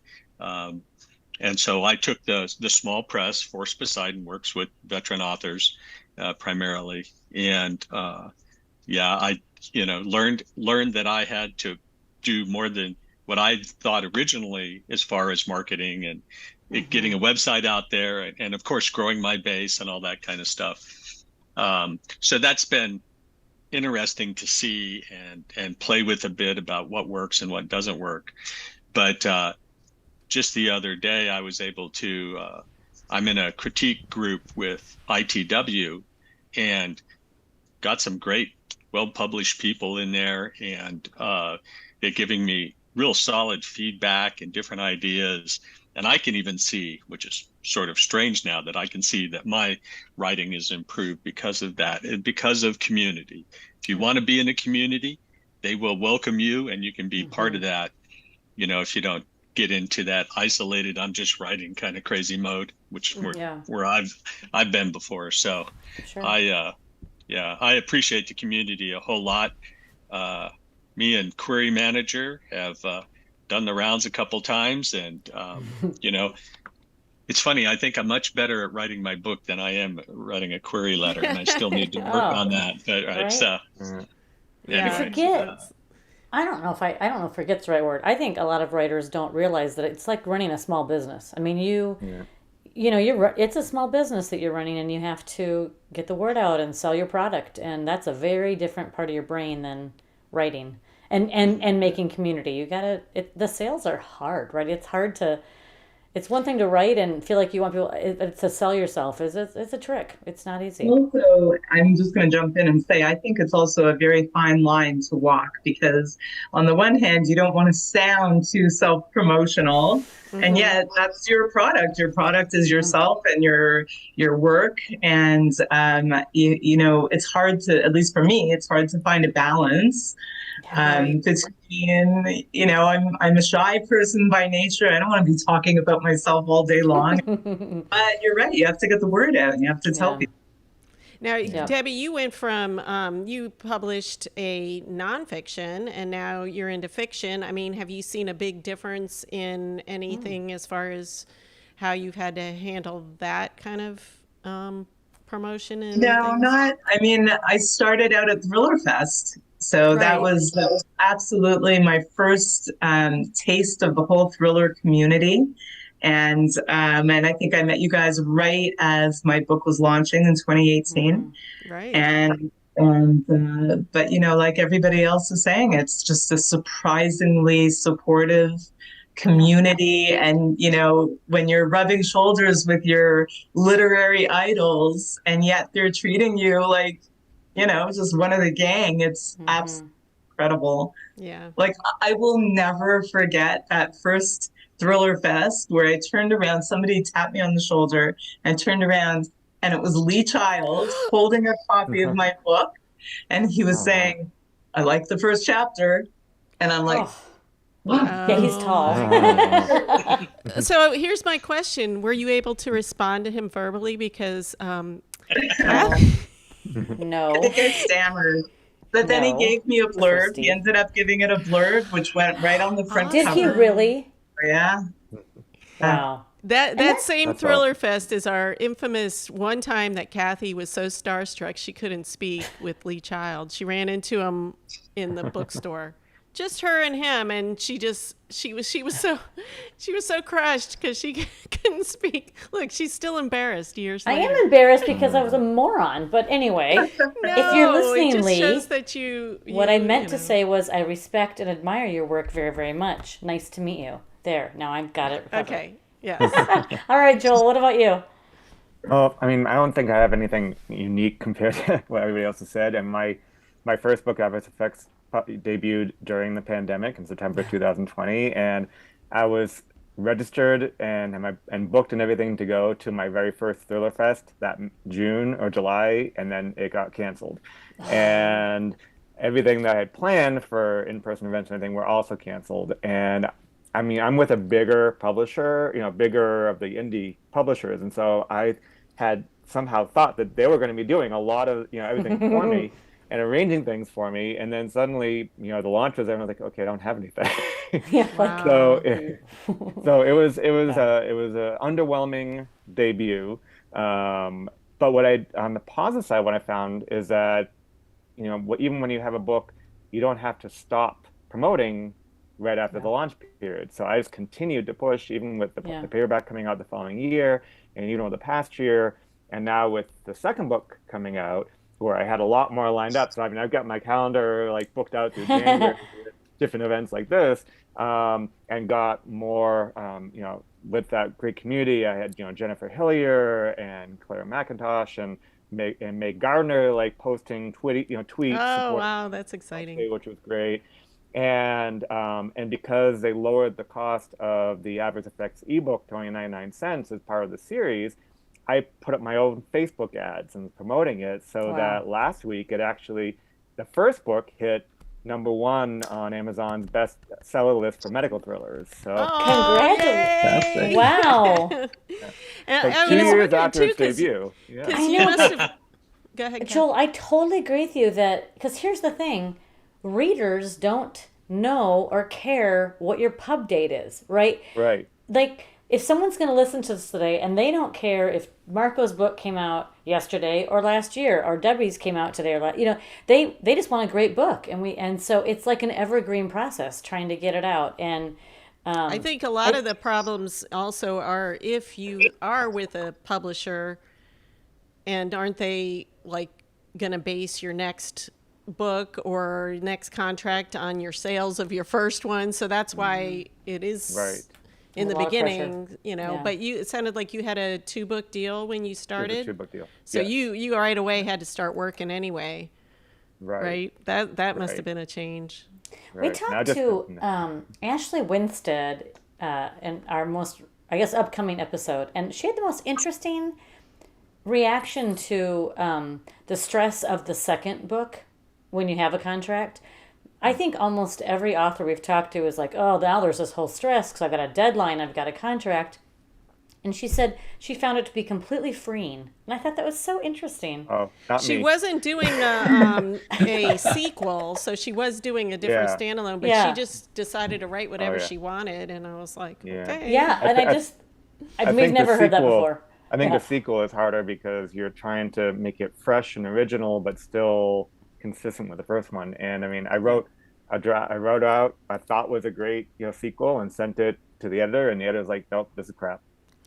And so I took the small press. Force Poseidon works with veteran authors primarily. And I learned that I had to do more than what I thought originally, as far as marketing and getting a website out there, and of course growing my base and all that kind of stuff. So that's been interesting to see and play with a bit about what works and what doesn't work. But just the other day, I was able to, I'm in a critique group with ITW and got some great, well-published people in there, and they're giving me real solid feedback and different ideas. And I can even see, which is sort of strange now, that I can see that my writing is improved because of that, and because of community. If you want to be in a community, they will welcome you, and you can be part of that, if you don't get into that isolated, I'm just writing kind of crazy mode, which where I've been before. So sure. I appreciate the community a whole lot. Me and Query Manager have done the rounds a couple times, and it's funny, I think I'm much better at writing my book than I am writing a query letter, and I still need to work on that. But right. So you forget. I don't know if forget's the right word. I think a lot of writers don't realize that it's like running a small business. I mean, you it's a small business that you're running, and you have to get the word out and sell your product, and that's a very different part of your brain than writing and making community. The sales are hard, right? It's one thing to write and feel like you want people to sell yourself. It's a trick. It's not easy. Also, I'm just going to jump in and say I think it's also a very fine line to walk, because on the one hand, you don't want to sound too self-promotional, and yet that's your product. Your product is yourself and your work, and it's hard to, at least for me, it's hard to find a balance between, I'm a shy person by nature. I don't want to be talking about myself all day long. But you're right. You have to get the word out, and you have to tell people. Now, Debbie, you went from, you published a nonfiction, and now you're into fiction. I mean, have you seen a big difference in anything as far as how you've had to handle that kind of promotion? And No, things? not. I mean, I started out at Thriller Fest. So that was absolutely my first taste of the whole thriller community. And I think I met you guys right as my book was launching in 2018. Right. But like everybody else is saying, it's just a surprisingly supportive community. And when you're rubbing shoulders with your literary idols, and yet they're treating you like just one of the gang, it's absolutely incredible. Yeah. Like, I will never forget that first Thriller Fest where I turned around, somebody tapped me on the shoulder and turned around, and it was Lee Child holding a copy of my book, and he was saying, "I like the first chapter," and I'm like, yeah, he's tall. So here's my question: were you able to respond to him verbally? Because No. I think I stammered. But then he gave me a blurb. Christie. He ended up giving it a blurb, which went right on the front Did cover. he really? Yeah. Wow. that same That's Thriller awesome. Fest is our infamous one time that Cathi was so starstruck she couldn't speak with Lee Child. She ran into him in the bookstore, just her and him, and she was so crushed because she couldn't speak. Look, she's still embarrassed years I later. am embarrassed because I was a moron. But anyway, if you're listening, it just Lee, shows that you what I meant to say was I respect and admire your work very, very much. Nice to meet you. There, now I've got it recovered. Okay. Yes. All right, Joel, what about you? Well, I mean, I don't think I have anything unique compared to what everybody else has said. And my first book, Adverse Effects, debuted during the pandemic in September 2020, and I was registered and booked and everything to go to my very first Thriller Fest that June or July, and then it got canceled. And everything that I had planned for in-person events and everything were also canceled. And I mean, I'm with a bigger publisher, bigger of the indie publishers. And so I had somehow thought that they were going to be doing a lot of, everything for me and arranging things for me. And then suddenly, the launch was there, and I was like, okay, I don't have anything. Wow. So it was a underwhelming debut. But on the positive side, what I found is that, even when you have a book, you don't have to stop promoting right after the launch period. So I just continued to push, even with the paperback coming out the following year, and even over the past year, and now with the second book coming out, where I had a lot more lined up. So I mean, I've got my calendar booked out through January, different events like this, and got more, with that great community. I had, Jennifer Hillier and Claire McIntosh and Meg Gardner posting tweets. Oh, wow, that's exciting. Which was great. And because they lowered the cost of the Adverse Effects ebook to only 99 cents as part of the series, I put up my own Facebook ads and promoting it, so that last week the first book hit #1 on Amazon's bestseller list for medical thrillers. So Congratulations! Wow. and 2 years after its debut. Because you must have. Go ahead, Joel, I totally agree with you because here's the thing. Readers don't know or care what your pub date is, right? Right. If someone's going to listen to this today and they don't care if Marco's book came out yesterday or last year, or Debbie's came out today or they just want a great book, and so it's like an evergreen process trying to get it out. And I think a lot of the problems also are if you are with a publisher, and aren't they like going to base your next book or next contract on your sales of your first one? So that's why it is Right. in A the lot of beginning, pressure. you know. Yeah. But it sounded like you had a 2-book deal when you It was a started. 2-book deal. So Yes. you right away had to start working anyway, right? That must have Right. been a change. We Right. Now talked just- to Ashley Winstead in our most, I guess, upcoming episode, and she had the most interesting reaction to the stress of the second book when you have a contract. I think almost every author we've talked to is like, oh, now there's this whole stress because I've got a deadline, I've got a contract. And she said she found it to be completely freeing. And I thought that was so interesting. Oh, not She me. wasn't doing a sequel, so she was doing a different Yeah. standalone, but Yeah. she just decided to write whatever yeah. she wanted, and I was like, Yeah. okay. Yeah, and I we've think never the heard that sequel- before. I think Yeah. the sequel is harder because you're trying to make it fresh and original, but still consistent with the first one. And I mean, I wrote out I thought was a great sequel and sent it to the editor, and the editor's like, nope, this is crap.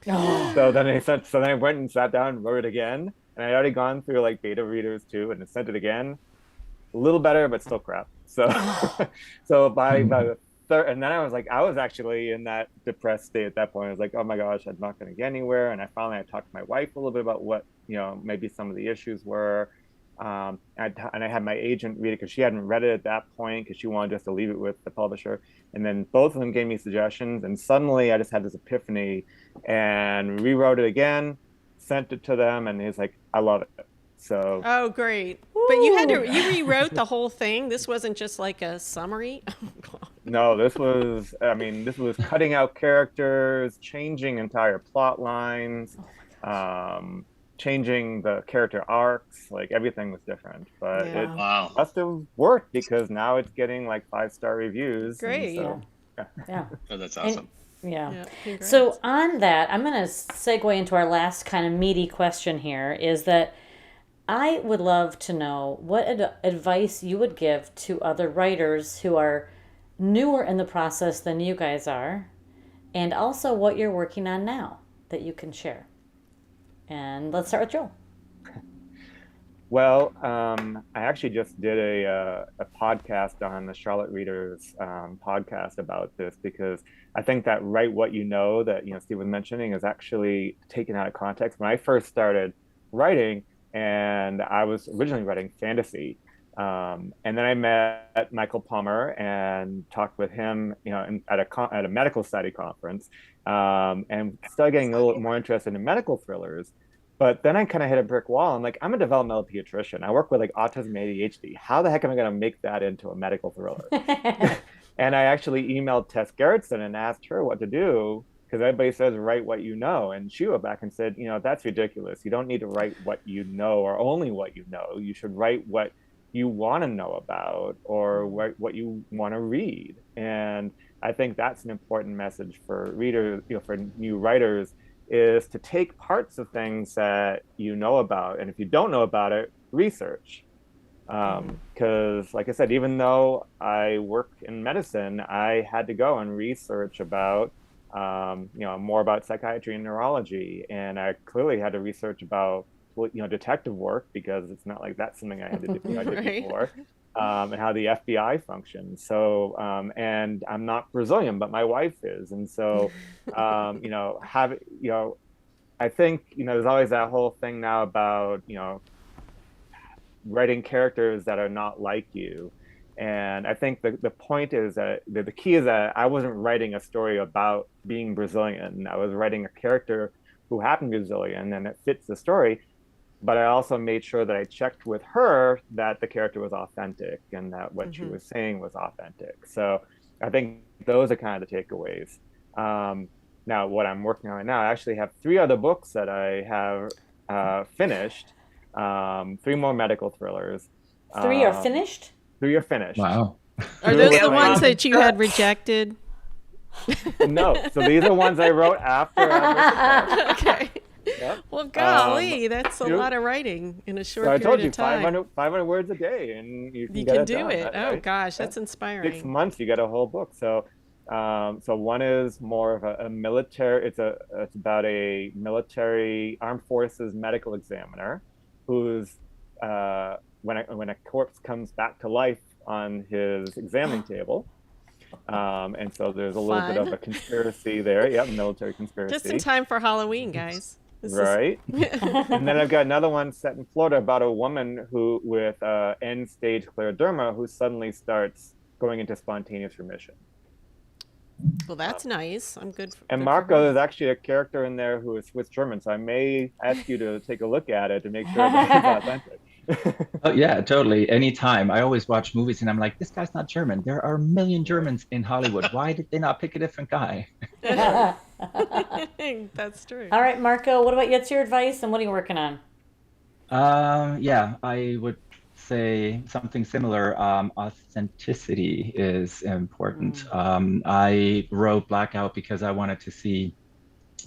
So then I went and sat down and wrote it again, and I already gone through like beta readers too, and sent it again, a little better, but still crap. So so by the third, and then I was actually in that depressed state at that point. I was like, oh my gosh, I'm not going to get anywhere. And I talked to my wife a little bit about what maybe some of the issues were. And I had my agent read it because she hadn't read it at that point because she wanted just to leave it with the publisher. And then both of them gave me suggestions, and suddenly I just had this epiphany and rewrote it again, sent it to them, and he's like, I love it. So Oh, great. But you rewrote the whole thing? This wasn't just like a summary? no, this was cutting out characters, changing entire plot lines, changing the character arcs, like everything was different. But Yeah. it Wow. must have worked because now it's getting like 5-star reviews. Great. So, Yeah. Oh, that's awesome. Yeah. Yeah, congrats. So on that, I'm going to segue into our last kind of meaty question here, is that I would love to know what advice you would give to other writers who are newer in the process than you guys are, and also what you're working on now that you can share. And let's start with Joel. Well, I actually just did a podcast on the Charlotte Readers podcast about this because I think that write what you know that Steve was mentioning is actually taken out of context. When I first started writing, and I was originally writing fantasy, and then I met Michael Palmer and talked with him, at a medical study conference, and started getting a little more interested in medical thrillers. But then I kind of hit a brick wall. I'm like, I'm a developmental pediatrician. I work with like autism and ADHD. How the heck am I going to make that into a medical thriller? And I actually emailed Tess Gerritsen and asked her what to do because everybody says write what you know. And she went back and said, that's ridiculous. You don't need to write what you know or only what you know. You should write what you want to know about or what you want to read. And I think that's an important message for readers, for new writers, is to take parts of things that you know about, and if you don't know about it, research. Because like I said, even though I work in medicine, I had to go and research about more about psychiatry and neurology, and I clearly had to research about detective work because it's not like that's something I had to do I did Right. before. And how the FBI functions. So, and I'm not Brazilian, but my wife is. And so, I think, there's always that whole thing now about, writing characters that are not like you. And I think the point is that the key is that I wasn't writing a story about being Brazilian. I was writing a character who happened to be Brazilian and it fits the story. But I also made sure that I checked with her that the character was authentic and that what she was saying was authentic. So I think those are kind of the takeaways. Now, what I'm working on right now, I actually have 3 other books that I have finished, 3 more medical thrillers. 3 are finished? 3 are finished. Wow. Are those the ones that you had rejected? No, so these are ones I wrote after I was Okay. Yep. Well, golly, that's a lot of writing in a short So I period told you of time. 500 words a day, and you can You get can it do done, it. right? Oh, gosh, Yeah. that's inspiring. 6 months, you get a whole book. So So one is more of a military. It's about a military armed forces medical examiner who's when a corpse comes back to life on his examining table. And so there's a little bit of a conspiracy there. Yeah, military conspiracy. Just in time for Halloween, guys. Right. And then I've got another one set in Florida about a woman who with end-stage scleroderma who suddenly starts going into spontaneous remission. Well, that's nice. I'm good. And Marco, there's actually a character in there who is Swiss German, so I may ask you to take a look at it to make sure that it's authentic. Oh yeah, totally. Anytime. I always watch movies and I'm like, this guy's not German. There are a million Germans in Hollywood. Why did they not pick a different guy? That's true. All right, Marco, what about you? What's your advice and what are you working on? Yeah, I would say something similar. Authenticity is important. I wrote Blackout because I wanted to see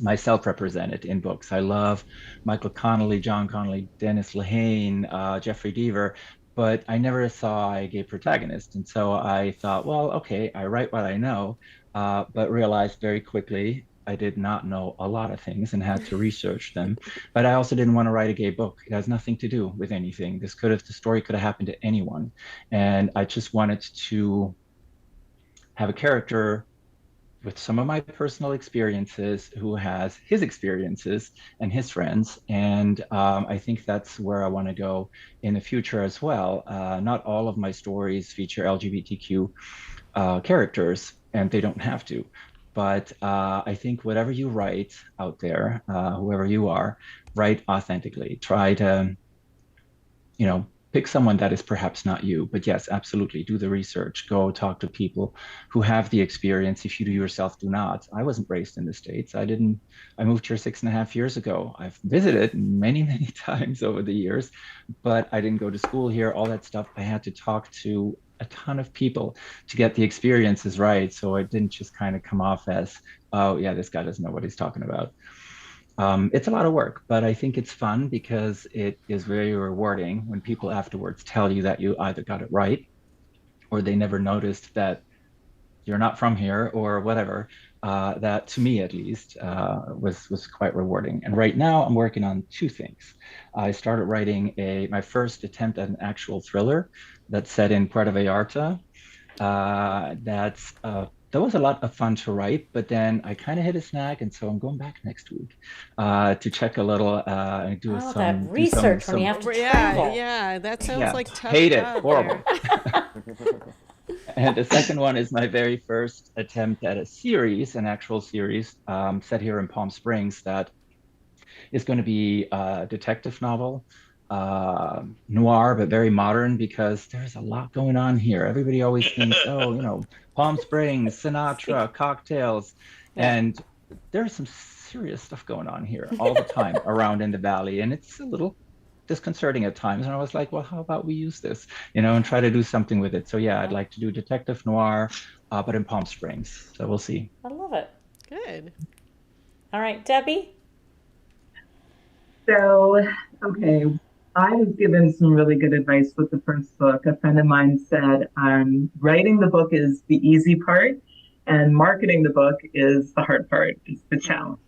myself represented in books. I love Michael Connelly, John Connolly, Dennis Lehane, Jeffrey Deaver, but I never saw a gay protagonist. And so I thought, well, okay, I write what I know, but realized very quickly I did not know a lot of things and had to research them. But I also didn't want to write a gay book. It has nothing to do with anything. The story could have happened to anyone. And I just wanted to have a character with some of my personal experiences who has his experiences and his friends. And I think that's where I want to go in the future as well. Not all of my stories feature LGBTQ characters, and they don't have to. But I think whatever you write out there, whoever you are, write authentically. Try to, pick someone that is perhaps not you. But yes, absolutely, do the research. Go talk to people who have the experience if you yourself do not. I wasn't raised in the States. I moved here 6.5 years ago. I've visited many, many times over the years, but I didn't go to school here, all that stuff. I had to talk to a ton of people to get the experiences right. So it didn't just kind of come off as, oh yeah, this guy doesn't know what he's talking about. It's a lot of work, but I think it's fun because it is very rewarding when people afterwards tell you that you either got it right or they never noticed that you're not from here or whatever. That to me at least was quite rewarding. And right now I'm working on two things. I started writing my first attempt at an actual thriller that's set in Puerto Vallarta. That was a lot of fun to write, but then I kind of hit a snag, and so I'm going back next week to check a little and do some that research when you have to travel. Yeah, that sounds like tough. Hate it, job horrible. there. And the second one is my very first attempt at an actual series set here in Palm Springs that is going to be a detective novel. Noir, but very modern because there's a lot going on here. Everybody always thinks, Palm Springs, Sinatra, cocktails, and there's some serious stuff going on here all the time around in the valley, and it's a little disconcerting at times. And I was like, well, how about we use this, and try to do something with it. So yeah, I'd like to do detective noir, but in Palm Springs. So we'll see. I love it. Good. All right, Debbie? So, okay. I was given some really good advice with the first book. A friend of mine said, writing the book is the easy part and marketing the book is the hard part, is the challenge.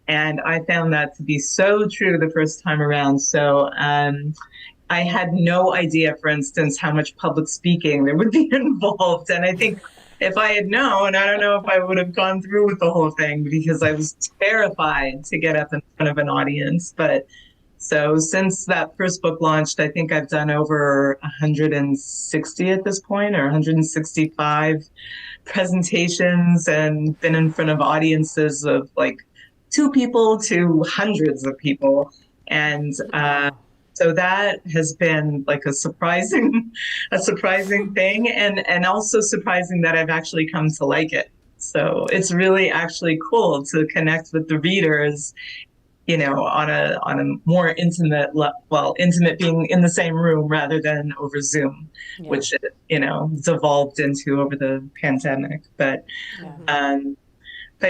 And I found that to be so true the first time around. So I had no idea, for instance, how much public speaking there would be involved. And I think if I had known, I don't know if I would have gone through with the whole thing because I was terrified to get up in front of an audience. But so since that first book launched, I think I've done over 160 at this point, or 165 presentations, and been in front of audiences of like 2 people to hundreds of people. And so that has been like a surprising thing, and also surprising that I've actually come to like it. So it's really actually cool to connect with the readers, on a more intimate, intimate being in the same room rather than over Zoom, which, it's evolved into over the pandemic. But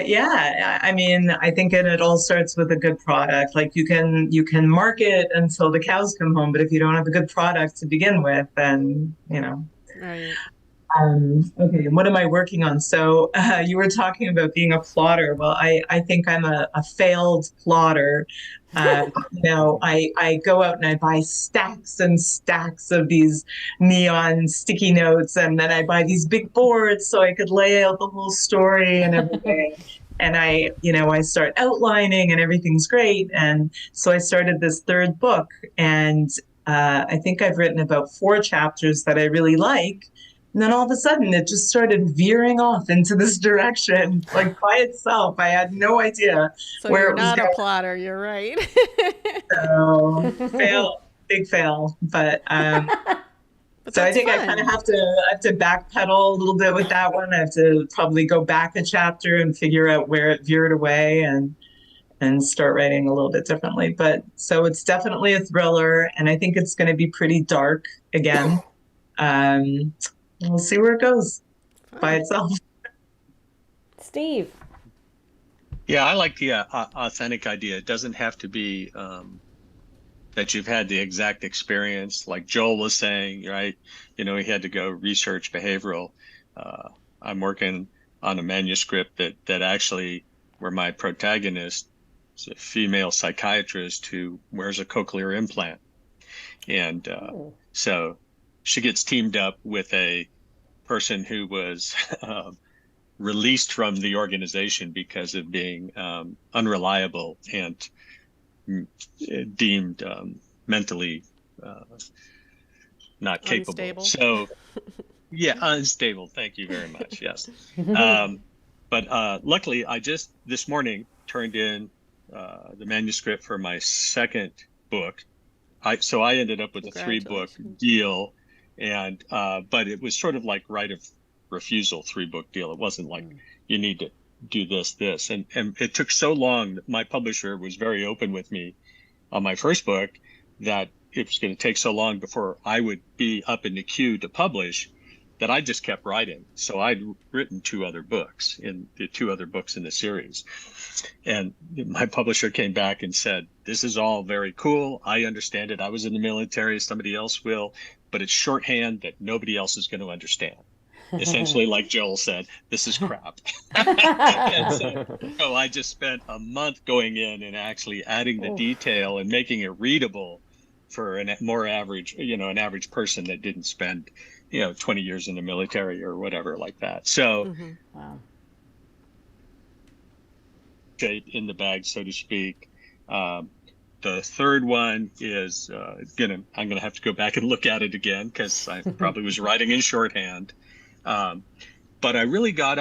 yeah, I mean, I think it all starts with a good product. Like you can market until the cows come home, but if you don't have a good product to begin with, then, Right. Okay, and what am I working on? So you were talking about being a plotter. Well, I think I'm a failed plotter. I go out and I buy stacks and stacks of these neon sticky notes, and then I buy these big boards so I could lay out the whole story and everything. And I start outlining and everything's great. And so I started this third book, and I think I've written about 4 chapters that I really like. And then all of a sudden, it just started veering off into this direction, like by itself. I had no idea So where you're it was not a going. plotter, you're right. So, big fail. But But so I that's think I kind of fun. have to backpedal a little bit with that one. I have to probably go back a chapter and figure out where it veered away and start writing a little bit differently. But so it's definitely a thriller, and I think it's going to be pretty dark again. Um, we'll see where it goes by Fun. itself. Steve. Yeah, I like the authentic idea. It doesn't have to be that you've had the exact experience, like Joel was saying, right? He had to go research behavioral. I'm working on a manuscript that actually, where my protagonist is a female psychiatrist who wears a cochlear implant, and so she gets teamed up with a person who was released from the organization because of being unreliable and deemed mentally not capable. Unstable. So, yeah, unstable. Thank you very much. Yes. But luckily, I just this morning turned in the manuscript for my second book. So I ended up with a 3-book deal, and but it was sort of like right of refusal 3-book deal. It wasn't like you need to do this, and it took so long. My publisher was very open with me on my first book that it was going to take so long before I would be up in the queue to publish that I just kept writing. So I'd written 2 other books in the series. And my publisher came back and said, this is all very cool. I understand it. I was in the military. Somebody else will, but it's shorthand that nobody else is going to understand. Essentially, like Joel said, this is crap. And so I just spent a month going in and actually adding the detail and making it readable for an average person that didn't spend 20 years in the military or whatever like that. So Wow. in the bag, so to speak. The third one is I'm gonna have to go back and look at it again because I probably was writing in shorthand. But I really got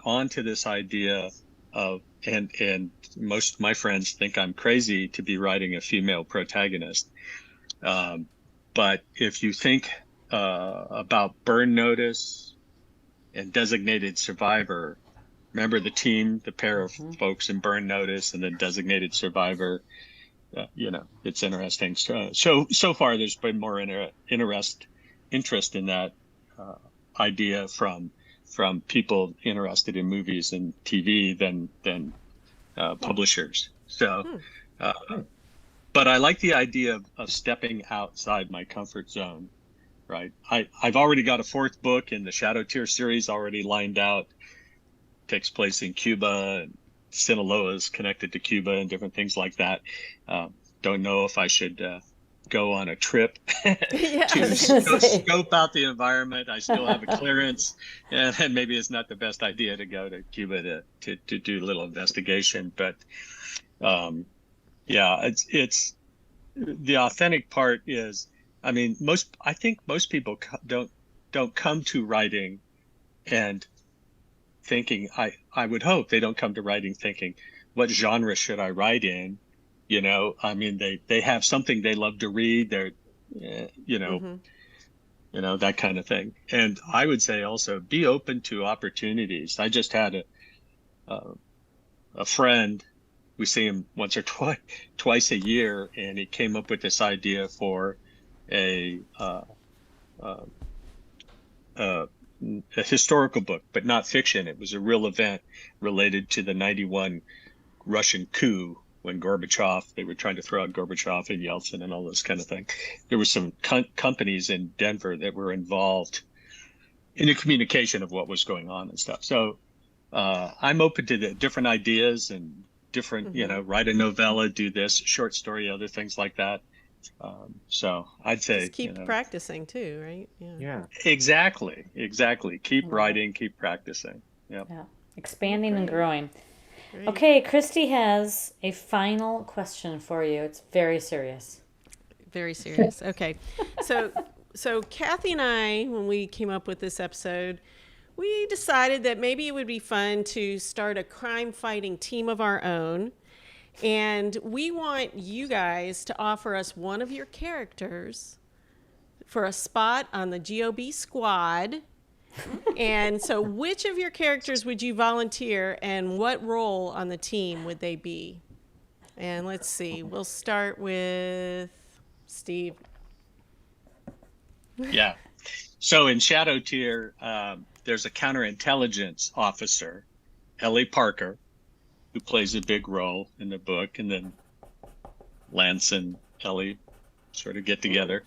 onto this idea of, and most of my friends think I'm crazy to be writing a female protagonist. But if you think about Burn Notice and Designated Survivor, remember the pair of folks in Burn Notice and then Designated Survivor, it's interesting. So far there's been more interest in that idea from people interested in movies and TV than publishers. So, but I like the idea of stepping outside my comfort zone, right? I've already got a 4th book in the Shadow Tier series already lined out. Takes place in Cuba, and Sinaloa is connected to Cuba and different things like that. Don't know if I should go on a trip to scope out the environment. I still have a clearance, and maybe it's not the best idea to go to Cuba to do a little investigation. But it's the authentic part is, I mean, I think most people don't come to writing and thinking, I would hope they don't come to writing thinking, what genre should I write in? I mean, they have something they love to read. They're, that kind of thing. And I would say also be open to opportunities. I just had a friend, we see him once or twice a year, and he came up with this idea for a historical book, but not fiction. It was a real event related to the 91 Russian coup when they were trying to throw out Gorbachev and Yeltsin and all this kind of thing. There were some companies in Denver that were involved in the communication of what was going on and stuff. So I'm open to the different ideas and different, write a novella, do this, short story, other things like that. So I'd say just keep practicing too, right? Yeah. Exactly. Keep writing, keep practicing. Yeah. Expanding and growing. Great. Okay, Christie has a final question for you. It's very serious. Very serious. Okay. So Kathy and I, when we came up with this episode, we decided that maybe it would be fun to start a crime fighting team of our own. And we want you guys to offer us one of your characters for a spot on the GOB squad. And so which of your characters would you volunteer and what role on the team would they be? And let's see, we'll start with Steve. Yeah. So in Shadow Tier, there's a counterintelligence officer, Ellie Parker, who plays a big role in the book, and then Lance and Ellie sort of get together,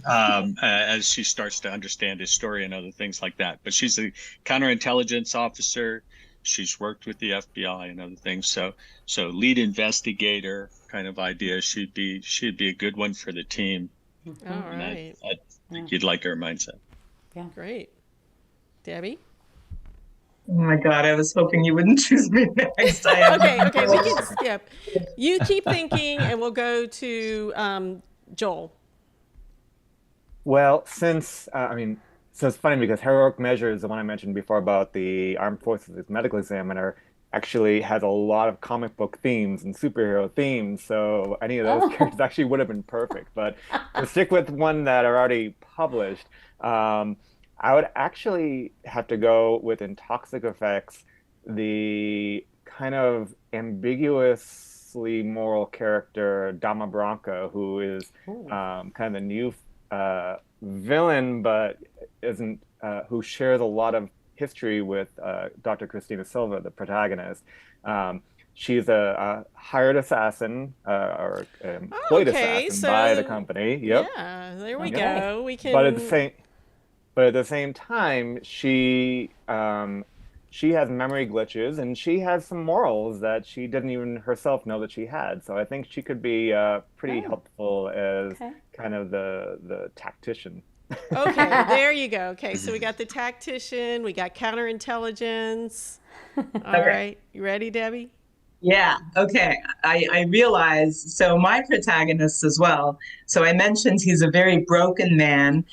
as she starts to understand his story and other things like that. But she's a counterintelligence officer. She's worked with the FBI and other things. So lead investigator kind of idea. She'd be a good one for the team. All right. I think you'd like her mindset. Yeah. Great. Debbie? Oh my God, I was hoping you wouldn't choose me next. Okay, we can skip. You keep thinking, and we'll go to Joel. Well, since it's funny because Heroic Measures, the one I mentioned before about the Armed Forces Medical Examiner, actually has a lot of comic book themes and superhero themes. So any of those characters actually would have been perfect. But to stick with one that are already published, I would actually have to go with in Toxic Effects, the kind of ambiguously moral character Dama Branca, who is kind of the new villain, but isn't who shares a lot of history with Dr. Christina Silva, the protagonist. She's a hired assassin or employed assassin by the company. Yep. Yeah, there we go. We can. But at the same time, she has memory glitches and she has some morals that she didn't even herself know that she had. So I think she could be pretty helpful as kind of the tactician. Okay, there you go. Okay, so we got the tactician, we got counterintelligence. All right, you ready, Debbie? Yeah, okay. I realize, so my protagonist as well. So I mentioned he's a very broken man,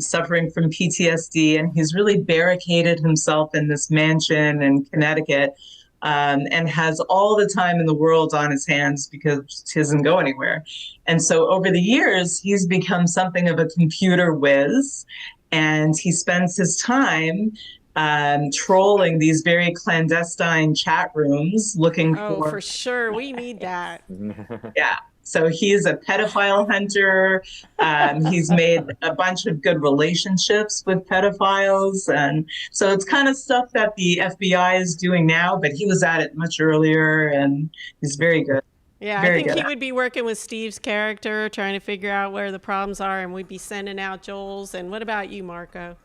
suffering from PTSD, and he's really barricaded himself in this mansion in Connecticut, and has all the time in the world on his hands because he doesn't go anywhere. And so over the years, he's become something of a computer whiz, and he spends his time trolling these very clandestine chat rooms looking for sure. We need that. Yeah. So he's a pedophile hunter. He's made a bunch of good relationships with pedophiles. And so it's kind of stuff that the FBI is doing now, but he was at it much earlier, and he's very good. Yeah, I think he would be working with Steve's character, trying to figure out where the problems are, and we'd be sending out Joel's. And what about you, Marco?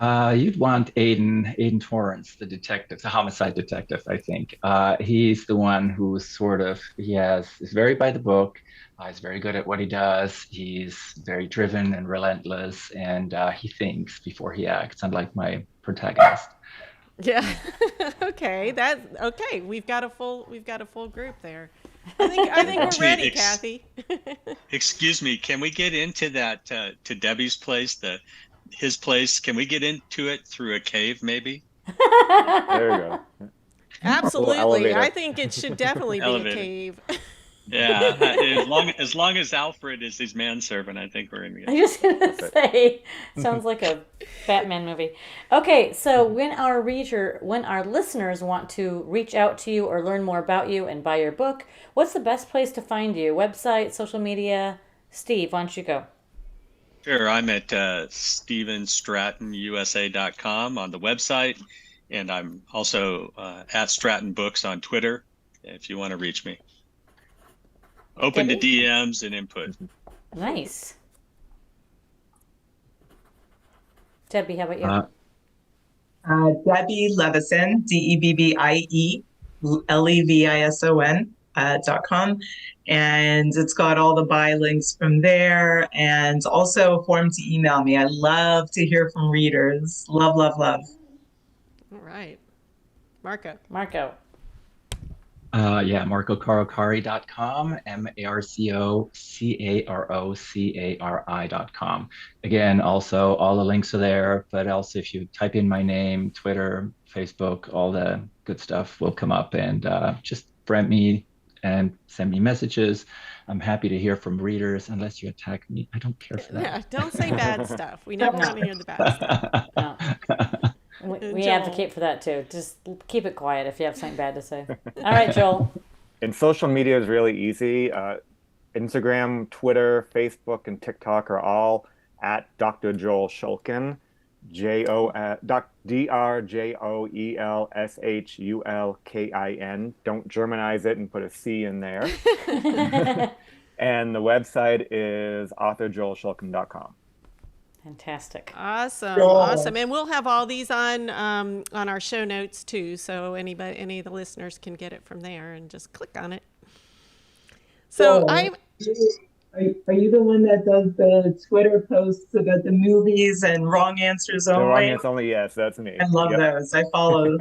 You'd want Aiden Torrance, the detective, the homicide detective, I think. He's the one who's is very by the book. He's very good at what he does. He's very driven and relentless, and he thinks before he acts, unlike my protagonist. Yeah. Okay. We've got a full group there. I think we're ready, Kathy. Excuse me. Can we get into that to Debbie's place, his place? Can we get into it through a cave, maybe? There you go. Absolutely. I think it should definitely be a cave. Yeah, as long as Alfred is his manservant, I think we're in the. I was just gonna say, sounds like a Batman movie. Okay, so when our listeners want to reach out to you or learn more about you and buy your book, what's the best place to find you? Website, social media? Steve, why don't you go? Sure, I'm at StevenStrattonUSA.com on the website, and I'm also at Stratton Books on Twitter if you want to reach me. Open to DMs and input. Nice. Debbie, how about you? Debbie Levison, DebbieLevison.com. And it's got all the buy links from there, and also a form to email me. I love to hear from readers. Love, love, love. All right. Marco. Marco. MarcoCarocari.com, MarcoCarocari.com. Again, also all the links are there, but also if you type in my name, Twitter, Facebook, all the good stuff will come up, and just friend me and send me messages. I'm happy to hear from readers, unless you attack me. I don't care for that. Yeah, don't say bad stuff. We never want to hear the bad stuff. No. We Joel. advocate for that too. Just keep it quiet if you have something bad to say. All right, Joel. And social media is really easy. Instagram, Twitter, Facebook, and TikTok are all at Dr. Joel Shulkin, DrJoelShulkin. Don't Germanize it and put a C in there. And the website is authorjoelshulkin.com. Fantastic. Awesome. Cool. Awesome. And we'll have all these on our show notes too, so any of the listeners can get it from there and just click on it. So Cool. I Are you the one that does the Twitter posts about the movies and wrong answers The only? wrong answer only, yes, that's me. I love Yep. those. I follow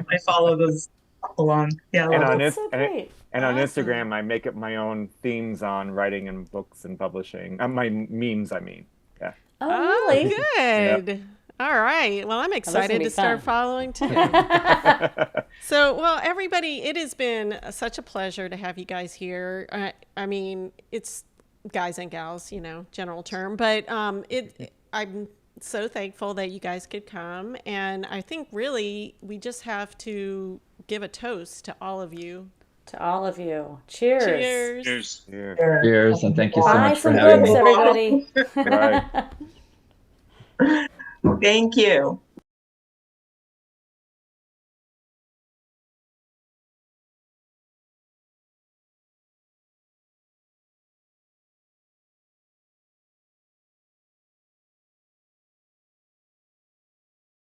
those along. Yeah, I And love on, That's this, so great. and on Awesome. Instagram, I make up my own themes on writing and books and publishing. My memes, I mean. Yeah. Oh, really? good. All right. Well, I'm excited be to start fun. following too. So, well, everybody, it has been such a pleasure to have you guys here. I mean, it's guys and gals, general term, but I'm so thankful that you guys could come. And I think really we just have to give a toast to all of you. To all of you. Cheers. Cheers. Cheers. Yeah. Cheers, and thank you so Buy much for some having books, me. everybody. Right. Thank you.